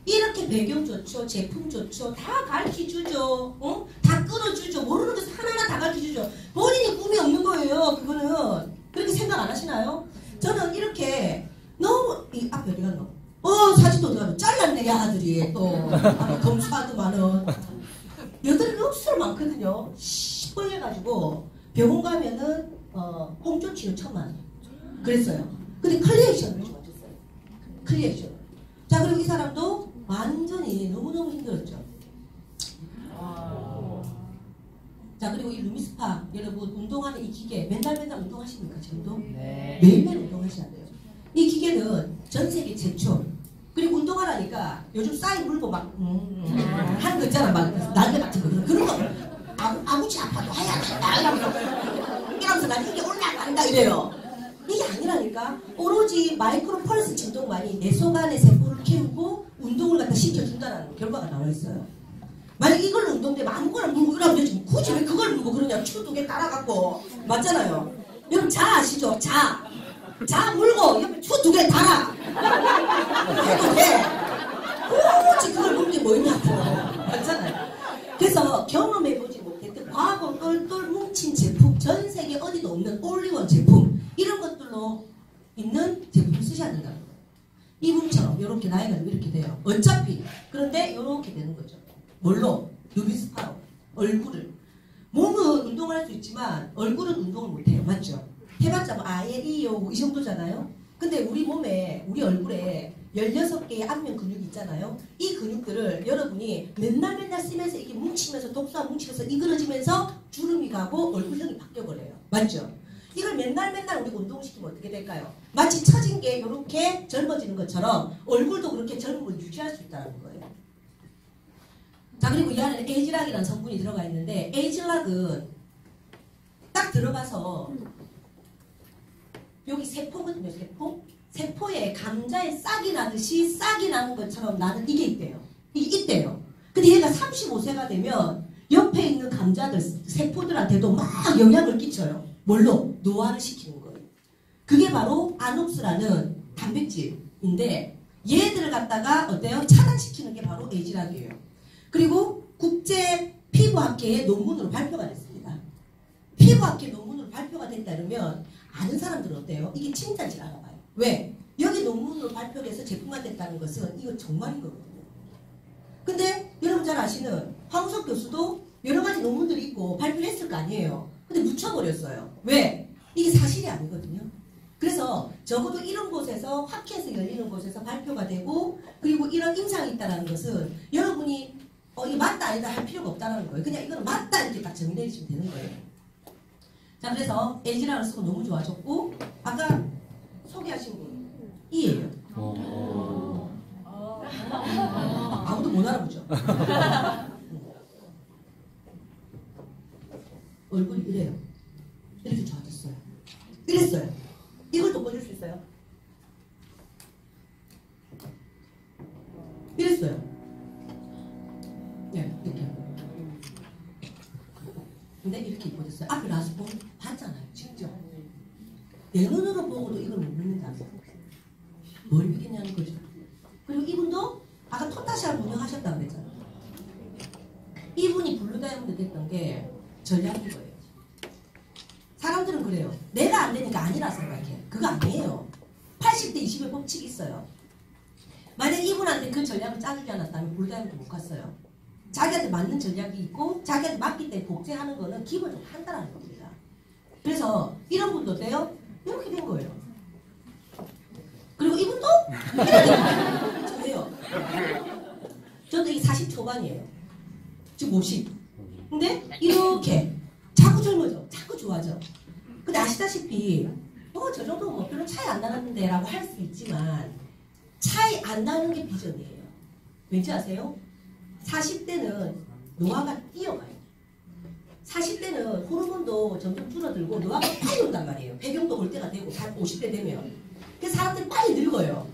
이렇게 배경 좋죠, 제품 좋죠, 다 가르쳐주죠, 다 끌어주죠, 모르는 것을 하나하나 다 가르쳐주죠. 본인이 꿈이 없는 거예요. 그거는 그렇게 생각 안 하시나요? 저는 이렇게 너무 이 앞에 어디 갔노? 사진도 어디 갔노? 잘랐네 야들이 또 검사하더만은 여드름이 억수로 많거든요. 시뻘해가지고 병원 가면은 홍조 치료 1,000만 그랬어요. 근데 클리에이션을 좋아졌어요. 클리에이션. 자 그리고 이 사람도 완전히 너무너무 힘들었죠. 자 그리고 이 루미스파 여러분 운동하는 이 기계 맨날 운동하십니까 지금도? 네. 매일매일 운동하셔야 돼요. 이 기계는 전 세계 최초. 그리고 운동하라니까 요즘 싸이 물고 막 하는 거 있잖아. 막 날개 같은 거 그런 거 아무지 아파도 해야 된다 이러면서 난 이게 올라간다 이래요. 이게 아니라니까. 오로지 마이크로 펄스 진동만이 내 속안의 세포를 키우고 운동을 갖다 시켜준다는 결과가 나와 있어요. 만약 이걸로 운동되면 아무거나 물고 이러면 되지. 굳이 왜 그걸 물고 그러냐. 추 2개 따라갖고. 맞잖아요. 여러분 자 아시죠? 자 물고 옆에 추 2개 달아. 해도 돼. 굳이 그걸 물는 게 뭐 있냐고. 맞잖아요. 그래서 경험해보지 못했던 과거 똘똘 뭉친 제품, 전 세계 어디도 없는 올리원 제품 이런 것들로 있는 제품을 쓰셔야 된다는 거예요. 이분처럼 이렇게 나이가 이렇게 돼요. 어차피. 그런데 이렇게 되는 거죠. 뭘로? 루비스파로. 얼굴을. 몸은 운동을 할 수 있지만 얼굴은 운동을 못해요. 맞죠? 해봤자 뭐 아예이요 이 정도잖아요. 근데 우리 몸에 우리 얼굴에 16개의 안면 근육이 있잖아요. 이 근육들을 여러분이 맨날 쓰면서 이렇게 뭉치면서 독소가 뭉치면서 이그러지면서 주름이 가고 얼굴형이 바뀌어버려요. 맞죠? 이걸 맨날 우리가 운동을 시키면 어떻게 될까요? 마치 처진 게 이렇게 젊어지는 것처럼 얼굴도 그렇게 젊음을 유지할 수 있다는 거예요. 자 그리고 이 안에 에이지락이라는 성분이 들어가 있는데 에이지락은 딱 들어가서 여기 세포거든요. 세포에 감자에 싹이 나듯이 싹이 나는 것처럼 나는 이게 있대요. 이게 있대요. 근데 얘가 35세가 되면 옆에 있는 감자들, 세포들한테도 막 영향을 끼쳐요. 뭘로? 노화를 시키는 거예요. 그게 바로 아녹스라는 단백질인데 얘들을 갖다가 어때요? 차단시키는 게 바로 에이지락이에요. 그리고 국제 피부학회의 논문으로 발표가 됐습니다. 피부학회 논문으로 발표가 됐다 그러면 아는 사람들은 어때요? 이게 진짜인지 알아봐요. 왜? 여기 논문으로 발표돼서 제품화 됐다는 것은 이거 정말인 거거든요. 근데 여러분 잘 아시는 황우석 교수도 여러 가지 논문들이 있고 발표를 했을 거 아니에요. 근데 묻혀버렸어요. 왜? 이게 사실이 아니거든요. 그래서 적어도 이런 곳에서 학회에서 열리는 곳에서 발표가 되고 그리고 이런 임상이 있다는 것은 여러분이 이게 맞다 아니다 할 필요가 없다는 거예요. 그냥 이거는 맞다 이렇게 딱 정리해주시면 되는 거예요. 자 그래서 에이지락을 쓰고 너무 좋아졌고 아까 소개하신 분 이예요. 아무도 못 알아보죠. 얼굴이 이래요. 이렇게 좋아졌어요. 이랬어요. 이걸 또 보여줄 수 있어요? 이랬어요. 네, 이렇게. 근데 이렇게 이뻐졌어요. 앞에 라스폰 봤잖아요. 직접. 내 눈으로 보고도 이걸 못 믿는다. 뭘 믿겠냐는 거죠. 그리고 이분도 아까 토타시아 운영하셨다고 그랬잖아요. 이분이 블루다이아몬드 됐던 게 전략인 거예요. 사람들은 그래요. 내가 안 되니까 아니라 생각해. 그거 아니에요. 80대 20의 법칙이 있어요. 만약 이분한테 그 전략을 짜주지 않았다면 블루다이아몬드 못 갔어요. 자기한테 맞는 전략이 있고 자기한테 맞기 때문에 복제하는 거는 기본적으로 한다는 겁니다. 그래서 이런 분도 어때요? 이렇게 된 거예요. 그리고 이분도 이렇게 된 거예요. 저예요. 저도 이게 40 초반이에요. 지금 50. 근데 이렇게 자꾸 젊어져. 자꾸 좋아져. 근데 아시다시피 저 정도 뭐 별로 차이 안 나는데 라고 할 수 있지만 차이 안 나는 게 비전이에요. 왠지 아세요? 40대는 노화가 뛰어가요. 40대는 호르몬도 점점 줄어들고 노화가 빨리 온단 말이에요. 배경도 올 때가 되고 50대 되면. 그래서 사람들이 빨리 늙어요.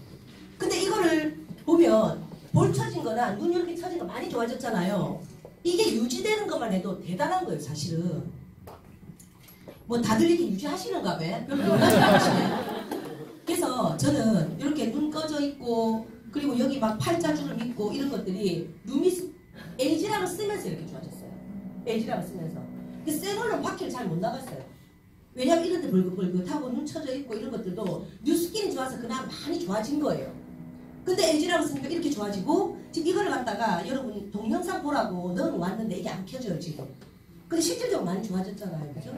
근데 이거를 보면 볼 처진 거나 눈 이렇게 처진 거 많이 좋아졌잖아요. 이게 유지되는 것만 해도 대단한 거예요, 사실은. 뭐 다들 이렇게 유지하시는가 봐. 별로 놀라지 않으시네. 그래서 저는 이렇게 눈 꺼져 있고 그리고 여기 막 팔자주름 있고 이런 것들이 눈이 에이지락을 쓰면서 이렇게 좋아졌어요. 에이지락을 쓰면서. 새 걸로 밖에를 잘 못 나갔어요. 왜냐면 이런 데 벌긋벌긋하고 눈 쳐져 있고 이런 것들도 뉴스킨이 좋아서 그나마 많이 좋아진 거예요. 근데 에이지락을 쓰니까 이렇게 좋아지고 지금 이거를 갖다가 여러분 동영상 보라고 넣어놓았는데 이게 안 켜져요 지금. 근데 실질적으로 많이 좋아졌잖아요. 그죠?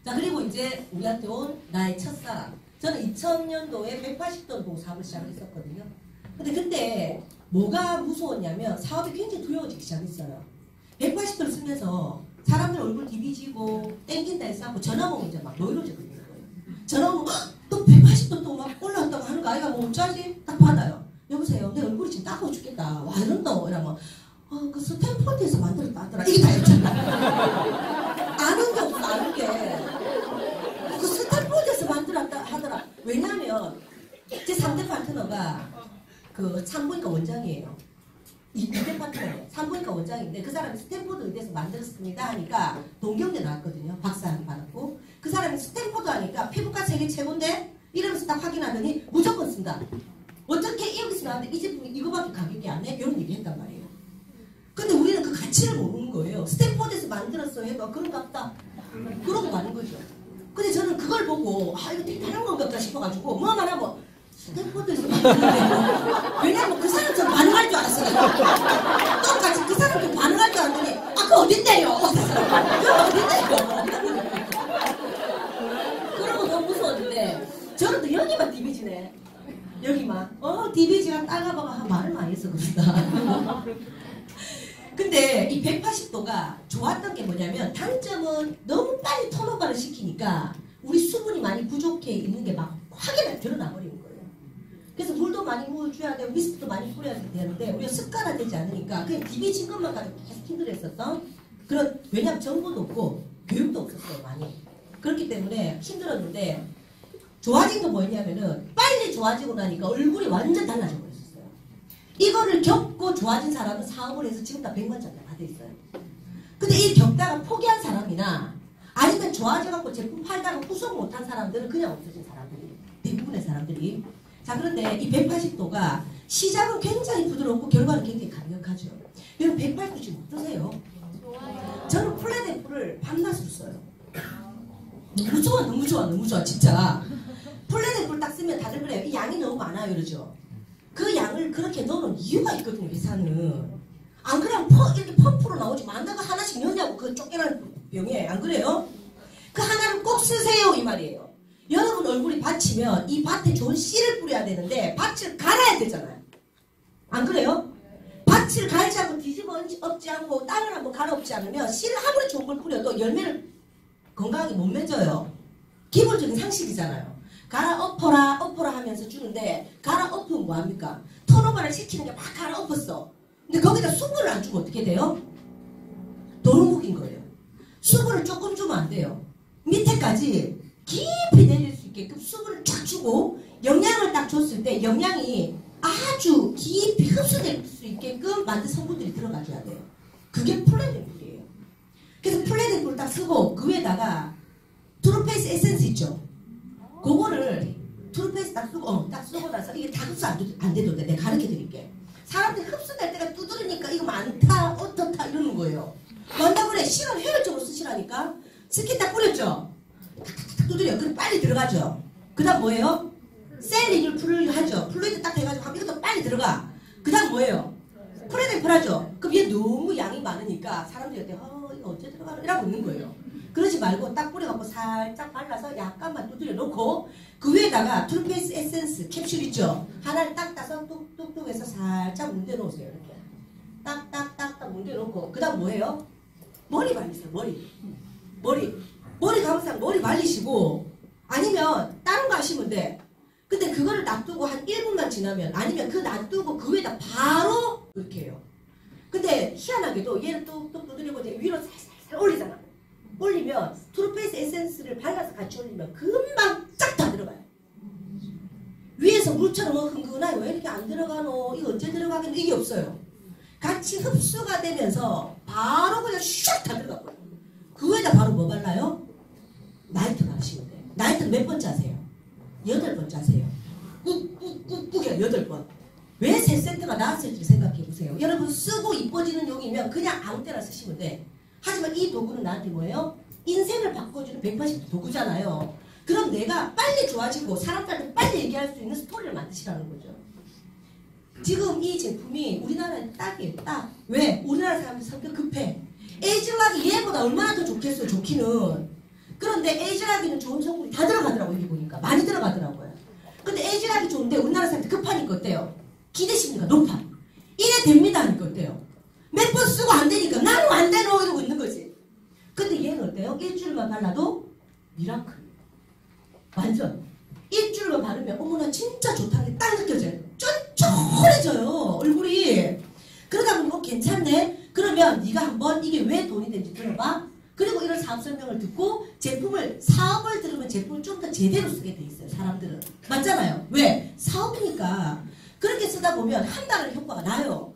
자 그리고 이제 우리한테 온 나의 첫사랑. 저는 2000년도에 180돈 보고 사업을 시작을 했었거든요. 근데 그때 뭐가 무서웠냐면 사업이 굉장히 두려워지기 시작했어요. 180돈 쓰면서 사람들 얼굴 디비지고 땡긴다 해서 하고 전화 오면 이제 막 노이로져버리는 거예요. 전화 오면 또 180돈 또 막 올라왔다고 하는 거 아이가 뭐 어쩌지? 딱 받아요. 여보세요. 내 얼굴이 지금 따가워 죽겠다. 와 이런다. 이러면 그 스탠포드에서 만들었다 하더라. 이게 다였잖아. 아는 게 없어 아는 게. 그 스탠포드에서 만들었다 하더라. 왜냐하면 제 상대 파트너가 그 산부인과 원장이에요. 이대 파트너예요. 산부인과 원장인데 그 사람이 스탠포드 의대에서 만들었습니다 하니까 동경대 나왔거든요. 박사 받았고 그 사람이 스탠포드 하니까 피부과 세계 최고인데 이러면서 딱 확인하더니 무조건 쓴다. 어떻게 여기서 나왔는데 이 제품이 이거밖에 가격이 안 해? 이런 얘기 했단 말이에요. 근데 우리는 그 가치를 모르는 거예요. 스탠포드에서 만들었어 해도 그런갑다. 그러고 마는 거죠. 근데 저는 그걸 보고 이거 대단한 건가 보다 싶어가지고 뭐만 하고 스탠포드에서 만들었는데 왜냐면 그 사람 좀 반응할 줄 알았어요. 똑같이 그 사람 좀 반응할 줄 알았더니 그거 어딘데요? 그거 어딘데요? 그러고 너무 무서웠는데 저는 또 여기만 디비지네. 여기만 디비지가 따가봐가 말을 많이 했어 그러다. 근데 이 180도가 좋았던 게 뭐냐면 단점은 너무 빨리 턴오버를 시키니까 우리 수분이 많이 부족해 있는 게 막 확연하게 드러나버리는 거예요. 그래서 물도 많이 부어줘야 되고 미스트도 많이 뿌려야 되는데 우리가 습관화되지 않으니까 그냥 디비진 것만 가지고 계속 힘들었었던 그런 왜냐면 정보도 없고 교육도 없었어요 많이. 그렇기 때문에 힘들었는데 좋아진 건 뭐냐면은 빨리 좋아지고 나니까 얼굴이 완전 달라져 버렸어요. 이거를 겪고 좋아진 사람은 사업을 해서 지금 다 100만짜리 받아 있어요. 근데 이 겪다가 포기한 사람이나 아니면 좋아져갖고 제품 팔다가 후속 못한 사람들은 그냥 없어진 사람들이 대부분의 사람들이. 자, 그런데 이 180도가 시작은 굉장히 부드럽고 결과는 굉장히 강력하죠. 여러분 180도 지금 어떠세요? 좋아요. 저는 플랫앰플을 밤낮으로 써요. 너무 좋아, 너무 좋아, 너무 좋아, 진짜. 플랫앰플 딱 쓰면 다들 그래요. 이 양이 너무 많아요, 그러죠. 그 양을 그렇게 넣어놓은 이유가 있거든요, 회사는. 안 그러면 이렇게 펌프로 나오지. 만다가 하나씩 넣냐고, 그 쫓겨난 병에. 안 그래요? 그 하나를 꼭 쓰세요, 이 말이에요. 여러분 얼굴이 밭이면 이 밭에 좋은 씨를 뿌려야 되는데 밭을 갈아야 되잖아요. 안 그래요? 밭을 갈지 않고 뒤집어 엎지 않고 땅을 한번 갈아엎지 않으면 씨를 아무리 좋은 걸 뿌려도 열매를 건강하게 못 맺어요. 기본적인 상식이잖아요. 갈아엎어라 엎어라 하면서 주는데 갈아엎으면 뭐합니까? 턴오버를 시키는 게 막 갈아엎었어. 근데 거기다 수분을 안 주면 어떻게 돼요? 도루묵인 거예요. 수분을 조금 주면 안 돼요. 밑에까지 깊이 내릴 수 있게끔 수분을 쫙 주고 영양을 딱 줬을 때 영양이 아주 깊이 흡수될 수 있게끔 만든 성분들이 들어가줘야 돼요. 그게 플랫앰플이에요. 그래서 플랫앰플을 딱 쓰고 그 위에다가 트루페이스 에센스 있죠. 그거를 트루페이스 딱 쓰고 나서 이게 다 흡수 안 돼도 돼. 내가 가르쳐 드릴게. 사람들이 흡수될 때가 두드리니까 이거 많다 어떻다 이러는 거예요. 많다 그래. 실은 효율적으로 쓰시라니까. 스킨 딱 뿌렸죠. 탁탁탁 두드려. 그럼 빨리 들어가죠. 그 다음 뭐예요? 셀 리를 하죠. 플루이드 딱 해가지고 이것도 빨리 들어가. 그 다음 뭐예요? 플랫앰플 하죠. 그럼 얘 너무 양이 많으니까 사람들이 이거 언제 들어가나 이러고 있는 거예요. 그러지 말고 딱 뿌려갖고 살짝 발라서 약간만 두드려 놓고 그 위에다가 트루페이스 에센스 캡슐 있죠. 하나를 딱 따서 뚝뚝뚝 해서 살짝 문대 놓으세요. 이렇게 딱딱딱딱 문대 놓고 그 다음 뭐예요? 머리 말리세요. 머리 감상 머리 말리시고 아니면 다른 거 하시면 돼. 근데 그거를 놔두고 한 1분만 지나면 아니면 그 놔두고 그 위에다 바로 이렇게 해요. 근데 희한하게도 얘를 뚝뚝 두드리고 이제 위로 살살 올리잖아. 올리면 트루페이스 에센스를 발라서 같이 올리면 금방 쫙 다 들어가요. 위에서 물처럼 흥건하게 왜 이렇게 안 들어가노? 이거 언제 들어가겠노? 이게 없어요. 같이 흡수가 되면서 바로 그냥 슉 다 들어가고요. 그 위에다 바로 뭐 발라요? 나이트 바르시면 돼요. 나이트는 몇 번째 하세요? 8번째 하세요. 꾹꾹꾹꾹 해요. 8번. 왜 3세트가 나왔을지 생각해보세요. 여러분 쓰고 이뻐지는 용이면 그냥 아무 때나 쓰시면 돼. 하지만 이 도구는 나한테 뭐예요? 인생을 바꿔주는 180도 도구잖아요. 그럼 내가 빨리 좋아지고 사람들한테 빨리 얘기할 수 있는 스토리를 만드시라는 거죠. 지금 이 제품이 우리나라에 딱이에요. 딱. 왜? 우리나라 사람들 성격 급해. 에이즐락이 얘보다 얼마나 더 좋겠어요. 좋기는. 그런데 에이즐락이는 좋은 성분이 다 들어가더라고요. 여기 보니까. 많이 들어가더라고요. 근데 에이즐락이 좋은데 우리나라 사람들 급하니까 어때요? 기대심리가 높아. 이래 됩니다 하니까 어때요? 몇 번 쓰고 안 되니까 나는 안 되노 이러고 있는 거지. 근데 얘는 어때요? 일주일만 발라도 미라클. 완전. 일주일만 바르면 어머나 진짜 좋다는 게 딱 느껴져요. 쫀쫀해져요 얼굴이. 그러다 보니 괜찮네. 그러면 네가 한번 이게 왜 돈이 되는지 들어봐. 그리고 이런 사업 설명을 듣고 사업을 들으면 제품을 좀 더 제대로 쓰게 돼 있어요. 사람들은. 맞잖아요. 왜? 사업이니까. 그렇게 쓰다 보면 한 달은 효과가 나요.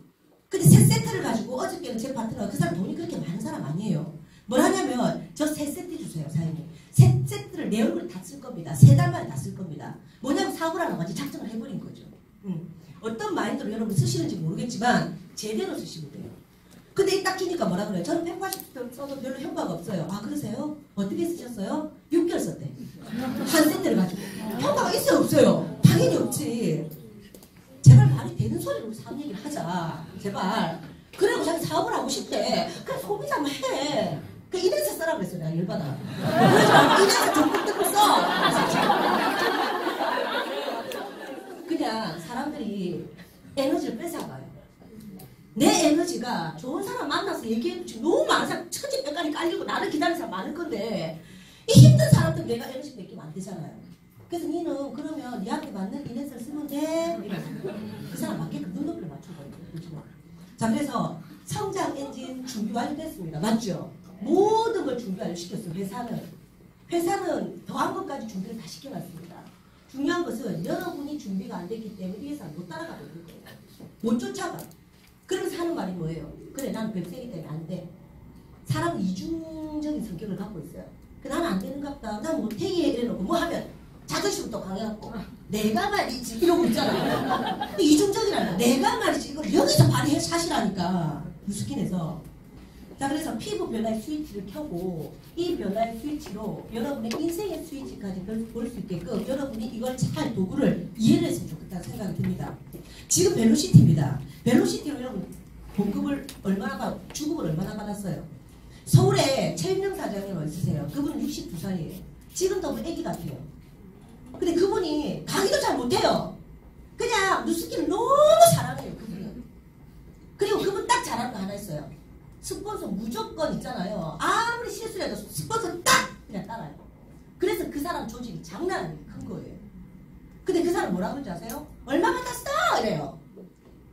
근데 3세트를 가지고 어저께는 제 파트너가 그 사람 돈이 그렇게 많은 사람 아니에요. 뭘 하냐면 저 3세트 주세요. 사장님. 3세트를 내 얼굴에 다 쓸 겁니다. 3달 만에 다 쓸 겁니다. 뭐냐면 사업을 하는 거지 작정을 해버린 거죠. 어떤 마인드로 여러분 쓰시는지 모르겠지만 제대로 쓰시면 돼요. 근데 딱 주니까 뭐라 그래요? 저는 180 써도 별로 효과가 없어요. 아 그러세요? 어떻게 쓰셨어요? 6개월 썼대. 한 세트를 가지고. 효과가 있어요 없어요? 당연히 없지. 제발 말이 되는 소리로 사업 얘기를 하자. 제발. 그리고 자기 사업을 하고 싶대. 그래 소비자만 해. 그 이래서 써라 그랬어. 내가 열받아. 이래서 적극적으로 써. 그냥 사람들이 에너지를 뺏어가요. 내 에너지가 좋은 사람 만나서 얘기해도 너무 많은 사람 천지 뼈가리 깔리고 나를 기다리는 사람 많을 건데 이 힘든 사람들 내가 에너지 뺏기면 안 되잖아요. 그래서 니는 그러면 니한테 맞는 이네스를 쓰면 돼. 그 사람 맞게끔 눈높이를 맞춰버리고. 자 그래서 성장 엔진 준비 완료됐습니다. 맞죠? 모든 걸 준비 완료시켰어요. 회사는 더한 것까지 준비를 다 시켜놨습니다. 중요한 것은 여러분이 준비가 안 됐기 때문에 이 회사를 못 따라가고 있는 거예요. 못 쫓아가. 그러면서 하는 말이 뭐예요? 그래, 나는 백세기 때문에 안 돼. 사람은 이중적인 성격을 갖고 있어요. 나는 안 되는갑다. 난 못해. 이래놓고 뭐 하면 자존심부터 강해갖고 내가 말이지 이러고 있잖아. 이중적이라는 거. 내가 말이지 이걸 여기서 발휘해 사실하니까 뉴스킨에서. 자, 그래서 피부 변화의 스위치를 켜고 이 변화의 스위치로 여러분의 인생의 스위치까지 볼 수 있게끔 여러분이 이걸 잘 도구를 이해를 했으면 좋겠다는 생각이 듭니다. 지금 벨로시티입니다. 벨로시티로 여러분 봉급을 얼마나 주급을 얼마나 받았어요? 서울에 최윤영 사장님 어디세요? 그분은 62살이에요. 지금 너무 애기 같아요. 근데 그분이 강의도 잘 못해요. 그냥 뉴스키를 너무 잘하네요. 그분은. 그리고 그분 딱 잘하는 거 하나 있어요. 스폰서 무조건 있잖아요. 아무리 실수를 해도 스폰서 딱 그냥 따라요. 그래서 그 사람 조직이 장난 아니게 큰 거예요. 근데 그 사람 뭐라고 하는지 아세요? 얼마 받았어? 이래요.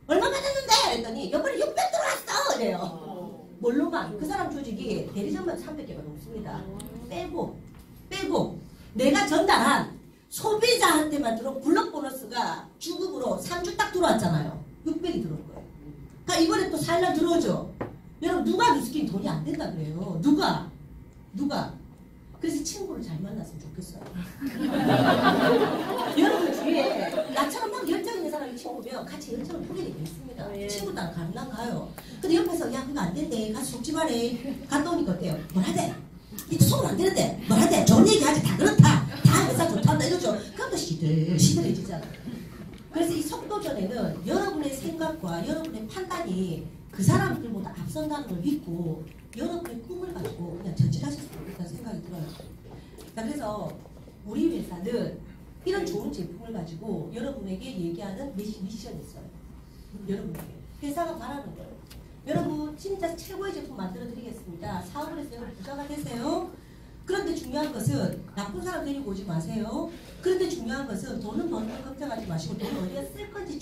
얼마 받았는데? 그랬더니 이번에 600 들어왔어! 이래요. 뭘로만? 그 사람 조직이 대리점만 300개가 넘습니다. 빼고 내가 전달한 소비자한테만 들어온 블록 보너스가 주급으로 3주 딱 들어왔잖아요. 600이 들어온 거예요. 그러니까 이번에 또 살날 들어오죠. 여러분 누가 뉴스킨 돈이 안 된다 그래요? 누가? 그래서 친구를 잘 만났으면 좋겠어요. 여러분 주위에 나처럼 막 열정 있는 사람이 친구면 같이 열정을 부리게 돼 있습니다. 친구 따라 가면 가요. 근데 옆에서 야 그거 안 된대. 같이 속지 말해. 갔다 오니까 어때요? 뭐라대? 이 속은 안 되는데 뭐라대? 좋은 얘기하지. 다 그렇다. 다 회사 좋단다 이러죠. 그럼 또 시들해지잖아요. 그래서 이 속도전에는 여러분의 생각과 여러분의 판단이 그 사람들보다 앞선다는 걸 믿고 여러분의 꿈을 가지고 그냥 전진하셨으면 좋겠다는 생각이 들어요. 자, 그래서 우리 회사는 이런 좋은 제품을 가지고 여러분에게 얘기하는 미션이 있어요. 여러분에게. 회사가 바라는 거예요. 여러분 진짜 최고의 제품 만들어 드리겠습니다. 사업을 해서 여러분 부자가 되세요. 그런데 중요한 것은 나쁜 사람 데리고 오지 마세요. 그런데 중요한 것은 돈은 버는 걸 걱정하지 마시고 돈을 어디에 쓸 건지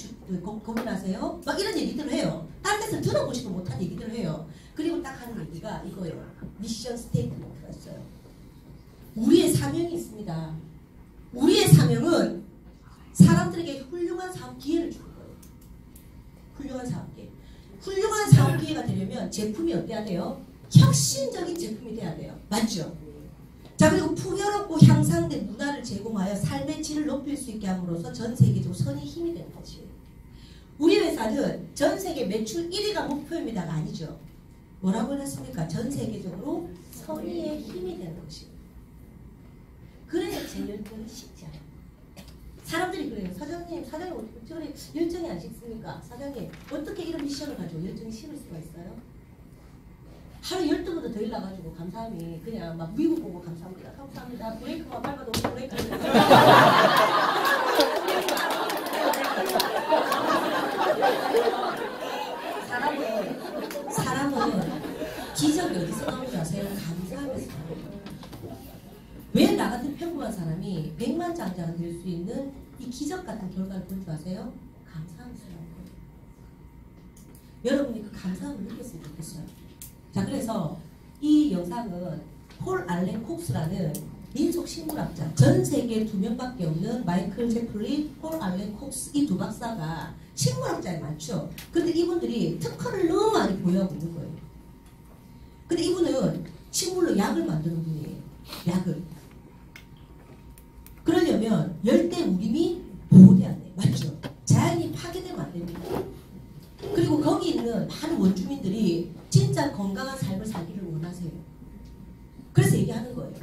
고민하세요. 막 이런 얘기들을 해요. 다른 데서 들어보지도 못한 얘기들을 해요. 그리고 딱 하는 얘기가 이거예요. 미션 스테이트먼트가 있어요. 우리의 사명이 있습니다. 우리의 사명은 사람들에게 훌륭한 사업 기회를 주는 거예요. 훌륭한 사업 기회. 훌륭한 사업 기회가 되려면 제품이 어때야 돼요? 혁신적인 제품이 돼야 돼요. 맞죠? 자, 그리고 풍요롭고 향상된 문화를 제공하여 삶의 질을 높일 수 있게 함으로써 전 세계적으로 선의 힘이 되는 것이에요. 우리 회사는 전 세계 매출 1위가 목표입니다가 아니죠. 뭐라고 해놨습니까? 전 세계적으로 선의의 힘이 되는 것이에요. 그래야 제 열정이 식지 않아요. 사람들이 그래요. 사장님 어떻게 열정이 안 식습니까? 사장님 어떻게 이런 미션을 가지고 열정이 식을 수가 있어요? 하루 12번도 더 일나가지고 감사함이 그냥 막 미국 보고 감사합니다. 감사합니다. 브레이크만 밟아도 브레이크. 사람은 기적이 어디서 나오는지 아세요? 감사하면서 왜 나 같은 평범한 사람이 백만장자가 될 수 있는 이 기적 같은 결과를 본 줄 아세요? 감사하면서 나온 거예요. 여러분이 그 감사함을 느꼈으면 좋겠어요. 자, 그래서 이 영상은 폴 알렌 콕스라는 민속 식물학자, 전 세계에 2명밖에 없는 마이클 제플린, 폴 알렌 콕스 이 두 박사가 식물학자에 많죠. 그런데 이분들이 특허를 너무 많이 보유하고 있는 거예요. 근데 이분은 식물로 약을 만드는 분이에요. 약을. 그러려면 열대 우림이 보호돼야 돼. 맞죠? 자연이 파괴되면 안 됩니다. 그리고 거기 있는 많은 원주민들이 진짜 건강한 삶을 살기를 원하세요. 그래서 얘기하는 거예요.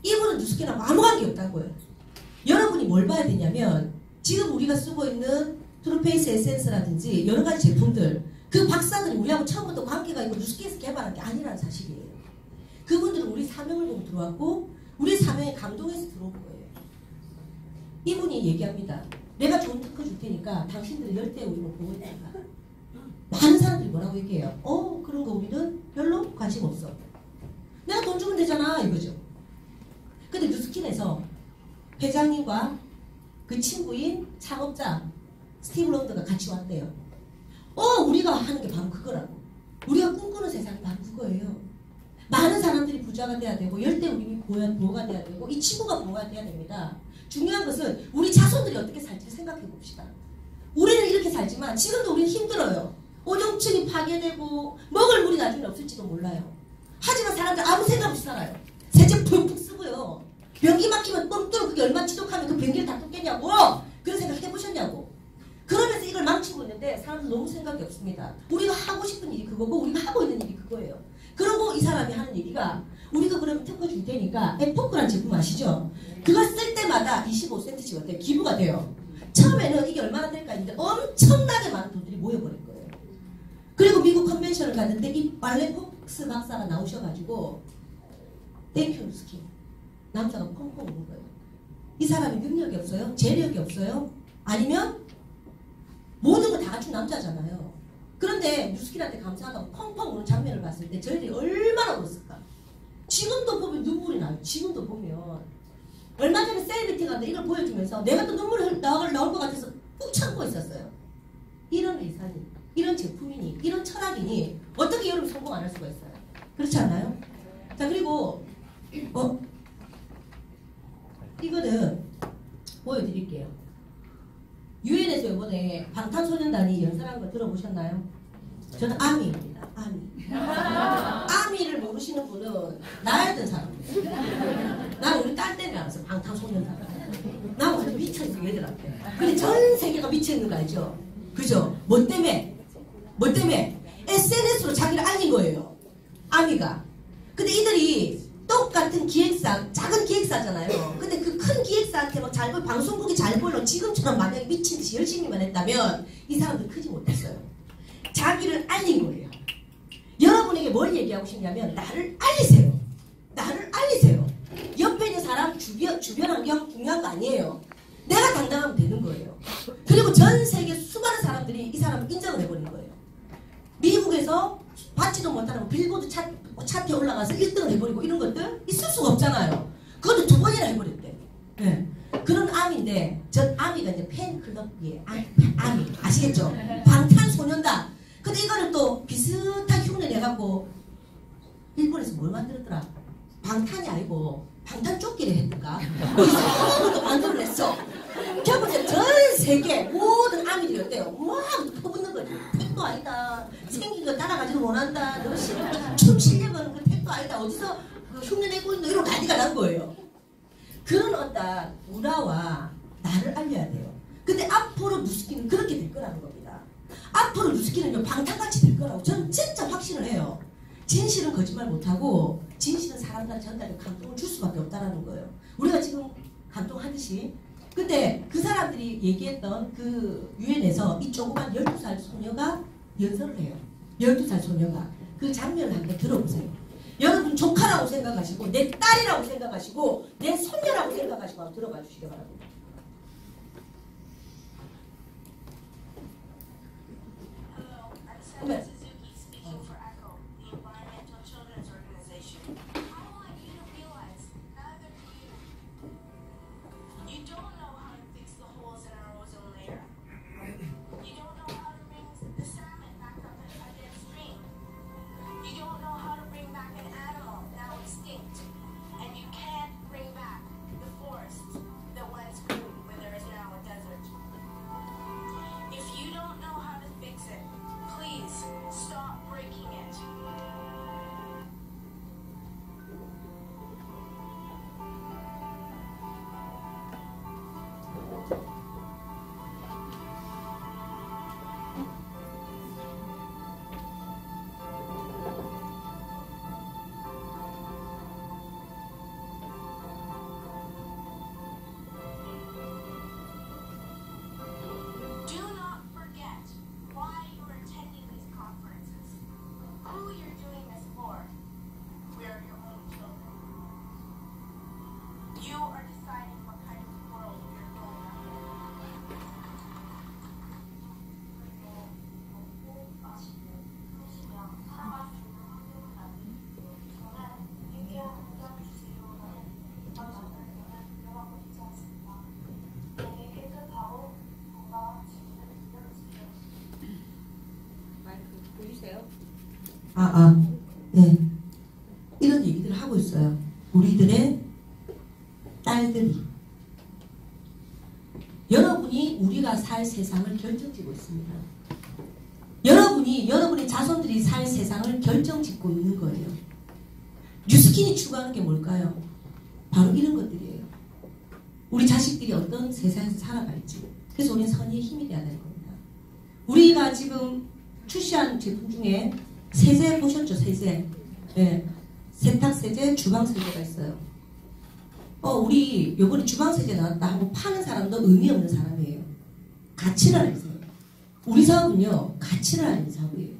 이분은 뉴스킨하고 아무 관계 없다는 거예요. 여러분이 뭘 봐야 되냐면 지금 우리가 쓰고 있는 트루페이스 에센스라든지 여러 가지 제품들 그 박사들이 우리하고 처음부터 관계가 있고 뉴스킨에서 개발한 게 아니라는 사실이에요. 그분들은 우리 사명을 보고 들어왔고 우리 사명에 감동해서 들어온 거예요. 이분이 얘기합니다. 내가 좋은 특허 줄 테니까 당신들은 열대 우림을 보고 있다가 많은 사람들이 뭐라고 얘기해요? 그런 거 우리는 별로 관심 없어. 내가 돈 주면 되잖아 이거죠. 근데 뉴스킨에서 회장님과 그 친구인 창업자 스티브 런드가 같이 왔대요. 우리가 하는 게 바로 그거라고. 우리가 꿈꾸는 세상이 바로 그거예요. 많은 사람들이 부자가 돼야 되고 열대우림이 보호가 돼야 되고 이 친구가 보호가 돼야 됩니다. 중요한 것은 우리 자손들이 어떻게 살지 생각해 봅시다. 우리는 이렇게 살지만 지금도 우리는 힘들어요. 오존층이 파괴되고 먹을 물이 나중에 없을지도 몰라요. 하지만 사람들 아무 생각 없이 살아요. 세제 푹푹 쓰고요. 변기 막히면 뻥 뚫어 그게 얼마나 지독하면 그 변기를 다 뚫겠냐고 그런 생각 해보셨냐고. 그러면서 이걸 망치고 있는데 사람들 너무 생각이 없습니다. 우리가 하고 싶은 일이 그거고 우리가 하고 있는 일이 그거예요. 그리고 이 사람이 하는 얘기가 우리가 그러면 특허 줄 테니까 에포크란 제품 아시죠? 그걸 쓸 때마다 25센트씩 어때요? 기부가 돼요. 처음에는 이게 얼마나 될까 했는데 엄청나게 많은 돈들이 모여버릴 거예요. 그리고 미국 컨벤션을 갔는데 이 발레 폭스 박사가 나오셔가지고 땡큐 스킨 남자가 펑펑 우는 거예요. 이 사람이 능력이 없어요? 재력이 없어요? 아니면 모든 걸 다 갖춘 남자잖아요. 그런데 뉴스킨한테 감사하다고 펑펑 우는 장면을 봤을 때 저희들이 얼마나 울었을까? 지금도 보면 눈물이 나요. 지금도 보면 얼마 전에 셀리티가 이걸 보여주면서 내가 또 눈물이 나올 것 같아서 꾹 참고 있었어요. 이런 의사니, 이런 제품이니, 이런 철학이니 어떻게 여러분 성공 안 할 수가 있어요? 그렇지 않아요? 자, 그리고 이거는 보여드릴게요. 유엔에서 이번에 방탄소년단이 연설한 거 들어보셨나요? 저는 아미입니다. 아미를 모르시는 분은 나였던 사람이에요. 난 우리 딸 때문에 알았어. 방탄소년단. 나 완전 미쳐있어 얘들한테. 근데 전 세계가 미쳐있는 거 알죠? 그죠? 뭐 때문에? SNS로 자기를 알린 거예요. 아미가. 근데 이들이 똑같은 기획사, 작은 기획사잖아요. 근데 그 큰 기획사한테 막 방송국이 잘 보이려고 지금처럼 만약에 미친 듯이 열심히만 했다면 이 사람들 크지 못했어요. 자기를 알린 거예요. 여러분에게 뭘 얘기하고 싶냐면 나를 알리세요. 나를 알리세요. 옆에 있는 사람 주변 환경 중요한 거 아니에요. 내가 당당하면 되는 거예요. 그리고 전 세계 수많은 사람들이 이 사람을 인정을 해버린 거예요. 미국에서 받지도 못하는 빌보드 차트에 올라가서 1등을 해버리고 이런 것들 있을 수가 없잖아요. 그것도 2번이나 해버렸대. 네. 그런 아미인데 전 아미가 이제 팬클럽이에요. 아미 아시겠죠? 방탄소년단. 근데 이거는 또 비슷한 흉내 내갖고 일본에서 뭘 만들었더라? 방탄이 아니고 방탄조끼를 했던가? 이상한 것도 만들어냈어. 결국 전 세계 모든 아미들이 어때요? 막 퍼붓는 거지. 택도 아니다. 생긴 거 따라가지도 못한다. 너 춤 실력은 그 택도 아니다. 어디서 그 흉내 내고 있는 이런 난리가 난 거예요. 그런 어떤 문화와 나를 알려야 돼요. 근데 앞으로 뉴스키는 그렇게 될 거라는 겁니다. 앞으로 뉴스키는요 방탄같이 될 거라고 저는 진짜 확신을 해요. 진실은 거짓말 못하고 진실은 사람들한테 전달해 감동을 줄 수밖에 없다는 거예요. 우리가 지금 감동하듯이. 근데 그 사람들이 얘기했던 그 유엔에서 이 조그만 12살 소녀가 연설을 해요. 12살 소녀가. 그 장면을 한번 들어보세요. 여러분 조카라고 생각하시고 내 딸이라고 생각하시고 내 손녀라고 생각하시고 한번 들어봐 주시기 바랍니다. 네. 네. 하고 있어요. 우리들의 딸들이. 여러분이 우리가 살 세상을 결정짓고 있습니다. 여러분의 자손들이 살 세상을 결정짓고 있는 거예요. 뉴스킨이 추구하는 게 뭘까요? 바로 이런 것들이에요. 우리 자식들이 어떤 세상에서 살아갈지. 그래서 우리는 선의의 힘이 돼야 되는 겁니다. 우리가 지금 출시한 제품 중에 세제 보셨죠? 세제. 네. 세탁세제, 주방세제가 있어요. 우리 요번에 주방세제 나왔다 하고 파는 사람도 의미 없는 사람이에요. 가치를 알는 사람. 우리 사업은요, 가치를 알는 사업이에요.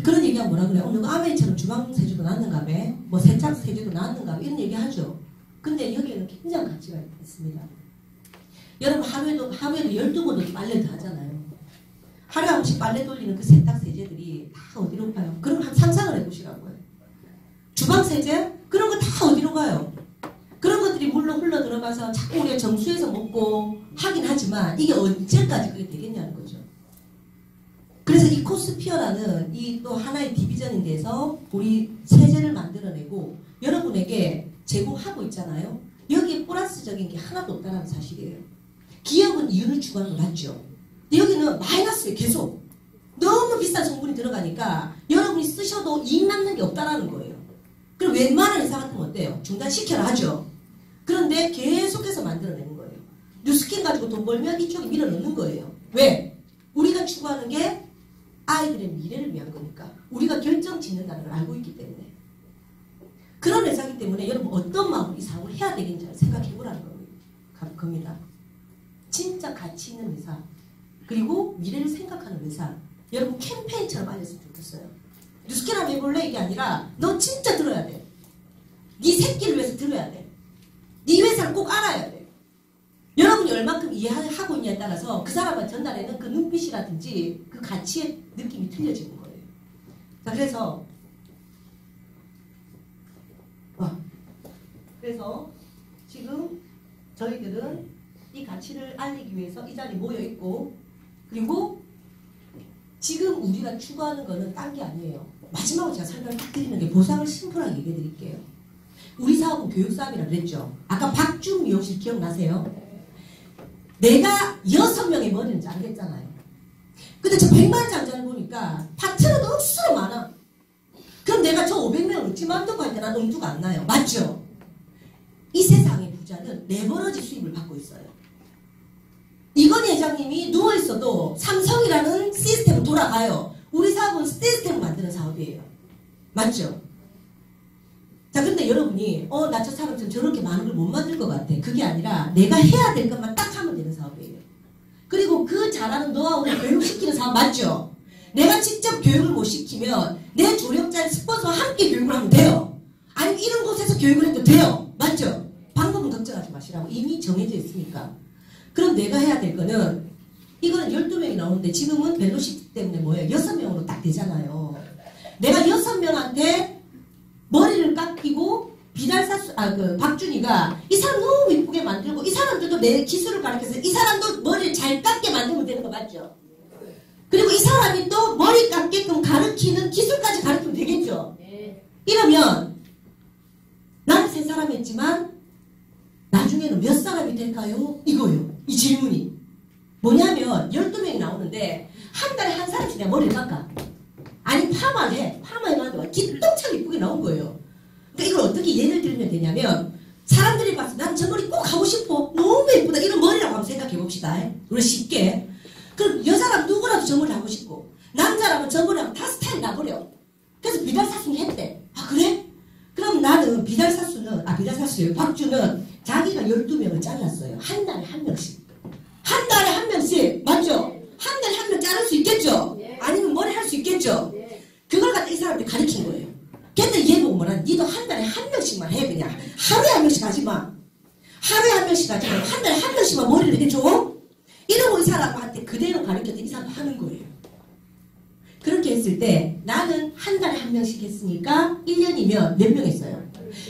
그런 얘기하면 뭐라 그래요? 누가 아메이처럼 주방세제도 나왔는가 봐. 뭐 세탁세제도 나왔는가 봐. 이런 얘기 하죠. 근데 여기에는 굉장한 가치가 있습니다. 여러분 하루에도 12번도 빨래를 다 하잖아요. 하루에 한 번씩 빨래 돌리는 그 세탁세제들이 다 어디로 가요? 그럼 한 상상을 해보시라고요. 주방세제? 그런 거 다 어디로 가요? 그런 것들이 물로 흘러 들어가서 자꾸 우리가 정수해서 먹고 하긴 하지만 이게 언제까지 그게 되겠냐는 거죠. 그래서 이 코스피어라는 이 또 하나의 디비전인 데서 우리 세제를 만들어내고 여러분에게 제공하고 있잖아요. 여기에 플러스적인 게 하나도 없다는 사실이에요. 기업은 이윤을 추구하는 거 맞죠? 근데 여기는 마이너스에 계속 너무 비싼 성분이 들어가니까 여러분이 쓰셔도 이익 남는 게 없다라는 거예요. 그럼 웬만한 회사 같으면 어때요? 중단시켜라 하죠. 그런데 계속해서 만들어내는 거예요. 뉴스킨 가지고 돈 벌면 이쪽에 밀어넣는 거예요. 왜? 우리가 추구하는 게 아이들의 미래를 위한 거니까. 우리가 결정 짓는다는 걸 알고 있기 때문에. 그런 회사이기 때문에 여러분 어떤 마음으로 이 사업을 해야 되겠는지 생각해 보라는 겁니다. 진짜 가치 있는 회사. 그리고 미래를 생각하는 회사. 여러분 캠페인처럼 알렸으면 좋겠어요. 뉴스킨 한번 해볼래? 이게 아니라 너 진짜 들어야 돼. 네 새끼를 위해서 들어야 돼. 네 회사를 꼭 알아야 돼. 여러분이 얼만큼 이해하고 있냐에 따라서 그 사람한테 전달하는 그 눈빛이라든지 그 가치의 느낌이 틀려지는 거예요. 자, 그래서 지금 저희들은 이 가치를 알리기 위해서 이 자리에 모여 있고, 그리고 지금 우리가 추구하는 거는 딴 게 아니에요. 마지막으로 제가 설명을 딱 드리는 게 보상을 심플하게 얘기해 드릴게요. 우리 사업은 교육사업이라고 그랬죠. 아까 박준 미용실 기억나세요? 내가 6명의 머리는 자르겠잖아요. 근데 저 100만 장자를 보니까 파트너도 억수로 많아. 그럼 내가 저 500명을 어찌 만들고 할 때 난 엄두가 안 나요. 맞죠? 이 세상의 부자는 레버러지 수입을 받고 있어요. 이건희 회장님이 누워있어도 삼성이라는 시스템은 돌아가요. 우리 사업은 시스템을 만드는 사업이에요. 맞죠? 자, 근데 여러분이 나 저 사람처럼 저렇게 많은 걸 못 만들 것 같아. 그게 아니라 내가 해야 될 것만 딱 하면 되는 사업이에요. 그리고 그 잘하는 노하우를 교육시키는 사업 맞죠? 내가 직접 교육을 못 시키면 내 조력자의 스폰서와 함께 교육을 하면 돼요. 아니면 이런 곳에서 교육을 해도 돼요. 맞죠? 방법은 걱정하지 마시라고 이미 정해져 있으니까. 그럼 내가 해야 될 거는 이거는 12명이 나오는데 지금은 벨로시티 때문에 뭐예요? 6명으로 딱 되잖아요. 내가 6명한테 머리를 깎이고 박준이가 이 사람 너무 이쁘게 만들고 이 사람들도 내 기술을 가르쳐서 이 사람도 머리를 잘 깎게 만들면 되는 거 맞죠? 그리고 이 사람이 또 머리 깎게끔 가르치는 기술까지 가르치면 되겠죠? 이러면 나는 3사람이 했지만 나중에는 몇 사람이 될까요? 이거요. 이 질문이. 뭐냐면 12명이 나오는데 한 달에 한 사람씩 내가 머리를 깎아. 아니 파마를 해. 파마해가지고 기똥차게 이쁘게 나온 거예요. 그러니까 이걸 어떻게 예를 들면 되냐면 사람들이 봐서 난 저 머리 꼭 하고 싶어. 너무 예쁘다. 이런 머리라고 한번 생각해 봅시다. 우리 쉽게. 그럼 여자라면 누구라도 저 머리 하고 싶고 남자라면 저 머리 하면 다 스타일 나버려. 그래서 비달사순이 했대. 아 그래? 그럼 나는 비달사수예요. 박주는 자기가 12명을 잘랐어요. 한 달에 한 명씩. 한 달에 한 명씩. 맞죠? 한 달에 한 명 자를 수 있겠죠? 아니면 머리 할 수 있겠죠? 그걸 갖다 이 사람들이 가르친 거예요. 근데 얘 보고 뭐라 니도 한 달에 한 명씩만 해. 그냥 하루에 한 명씩 하지 마. 하루에 한 명씩 하지 마. 한 달에 한 명씩만 머리를 해줘. 이러고 이 사람한테 그대로 가르쳤더니 이 사람도 하는 거예요. 그렇게 했을 때 나는 한 달에 한 명씩 했으니까 1년이면 몇 명 했어요?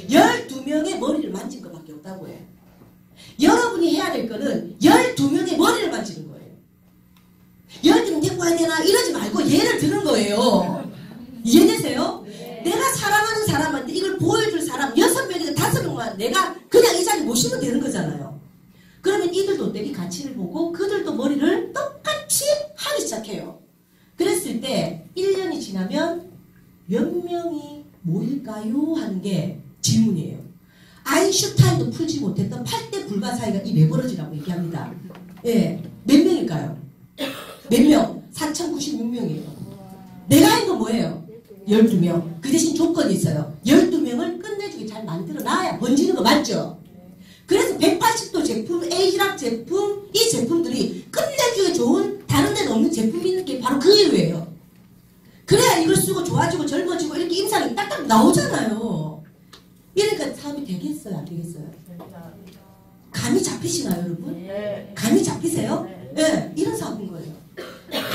12명의 머리를 만진 것밖에 없다고 해요. 여러분이 해야 될 거는 12명의 머리를 만지는 거예요. 12명 데리고 와야 되나 이러지 말고 예를 드는 거예요. 이해되세요? 내가 사랑하는 사람한테 보여줄 사람 6명이든 5명만 내가 그냥 이 자리에 모시면 되는 거잖아요. 그러면 이들도 내 가치를 보고 그들도 머리를 똑같이 하기 시작해요. 그랬을 때 1년이 지나면 몇 명이 모일까요? 하는 게 질문이에요. 아인슈타인도 풀지 못했던 8대 불가사의가 이 매버러지라고 얘기합니다. 예, 몇 명일까요? 몇 명? 4,096명이에요. 내가 한 건 뭐예요? 12명. 그 대신 조건이 있어요. 12명을 끝내주게 잘 만들어 놔야 번지는 거 맞죠? 그래서 180도 제품, 에이지락 제품, 이 제품들이 끝내주기 좋은 다른 데는 없는 제품이 있는 게 바로 그 이유예요. 그래야 이걸 쓰고 좋아지고 젊어지고 이렇게 인상이 딱딱 나오잖아요. 이러니까 사업이 되겠어요? 안 되겠어요? 감이 잡히시나요, 여러분? 네. 감이 잡히세요? 네. 이런 사업인 거예요.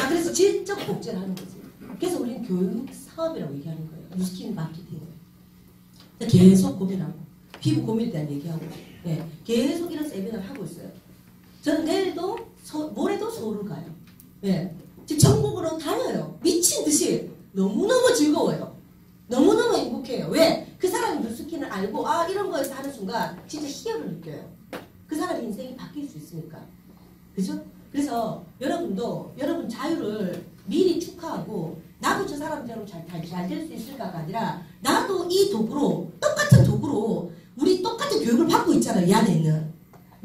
그래서 질적 복제를 하는 거지. 그래서 우리는 교육 사업이라고 얘기하는 거예요. 뉴스킨 마케팅을. 계속 고민하고, 피부 고민에 대한 얘기하고, 네. 계속 이런 세미나를 하고 있어요. 저는 내일도, 모레도 서울을 가요. 네. 지금 전국으로 다녀요. 미친 듯이. 너무너무 즐거워요. 너무너무 행복해요. 왜? 그 사람이 뉴스킨을 알고, 아, 이런 거에서 하는 순간, 진짜 희열을 느껴요. 그 사람의 인생이 바뀔 수 있으니까. 그죠? 그래서 여러분도 여러분 자유를 미리 축하하고 나도 저 사람처럼 잘 될 수 있을까가 아니라 나도 이 도구로 똑같은 도구로 우리 똑같은 교육을 받고 있잖아요. 이 안에 있는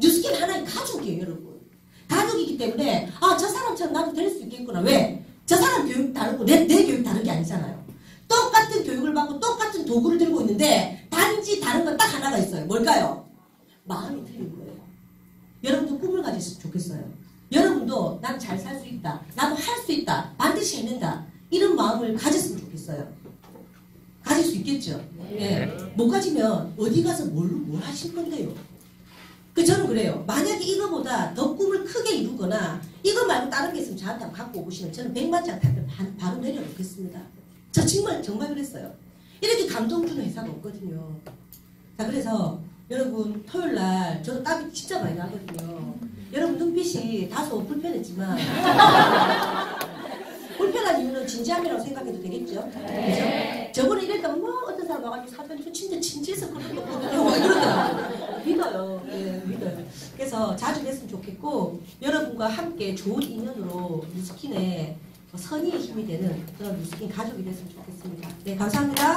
뉴스킨 하나의 가족이에요. 여러분 가족이기 때문에 아 저 사람처럼 나도 될 수 있겠구나. 왜? 저 사람 교육 다르고 내 교육 다른 게 아니잖아요. 똑같은 교육을 받고 똑같은 도구를 들고 있는데 단지 다른 건 딱 하나가 있어요. 뭘까요? 마음이 틀린 거예요. 여러분도 꿈을 가지셨으면 좋겠어요. 여러분도 난 잘 살 수 있다. 나도 할 수 있다. 반드시 해낸다. 이런 마음을 가졌으면 좋겠어요. 가질 수 있겠죠? 네. 못 가지면 어디 가서 뭘 하실 건데요? 저는 그래요. 만약에 이거보다 더 꿈을 크게 이루거나 이거 말고 다른 게 있으면 저한테 한번 갖고 오시면 저는 100만장 답변 바로 내려놓겠습니다. 저 정말 그랬어요. 이렇게 감동 주는 회사가 없거든요. 자, 그래서 여러분 토요일날 저도 땀이 진짜 많이 나거든요. 여러분 눈빛이 다소 불편했지만 불편한 이유는 진지함이라고 생각해도 되겠죠? 그죠? 저번에 이랬다가 뭐 어떤 사람 와가지고 사전 진짜 진지해서 그런 거 없거든요. 이러더라고요. 믿어요. 예, 믿어요. 그래서 자주 뵀으면 좋겠고 여러분과 함께 좋은 인연으로 뉴스킨의 선의의 힘이 되는 그런 뉴스킨 가족이 됐으면 좋겠습니다. 네, 감사합니다.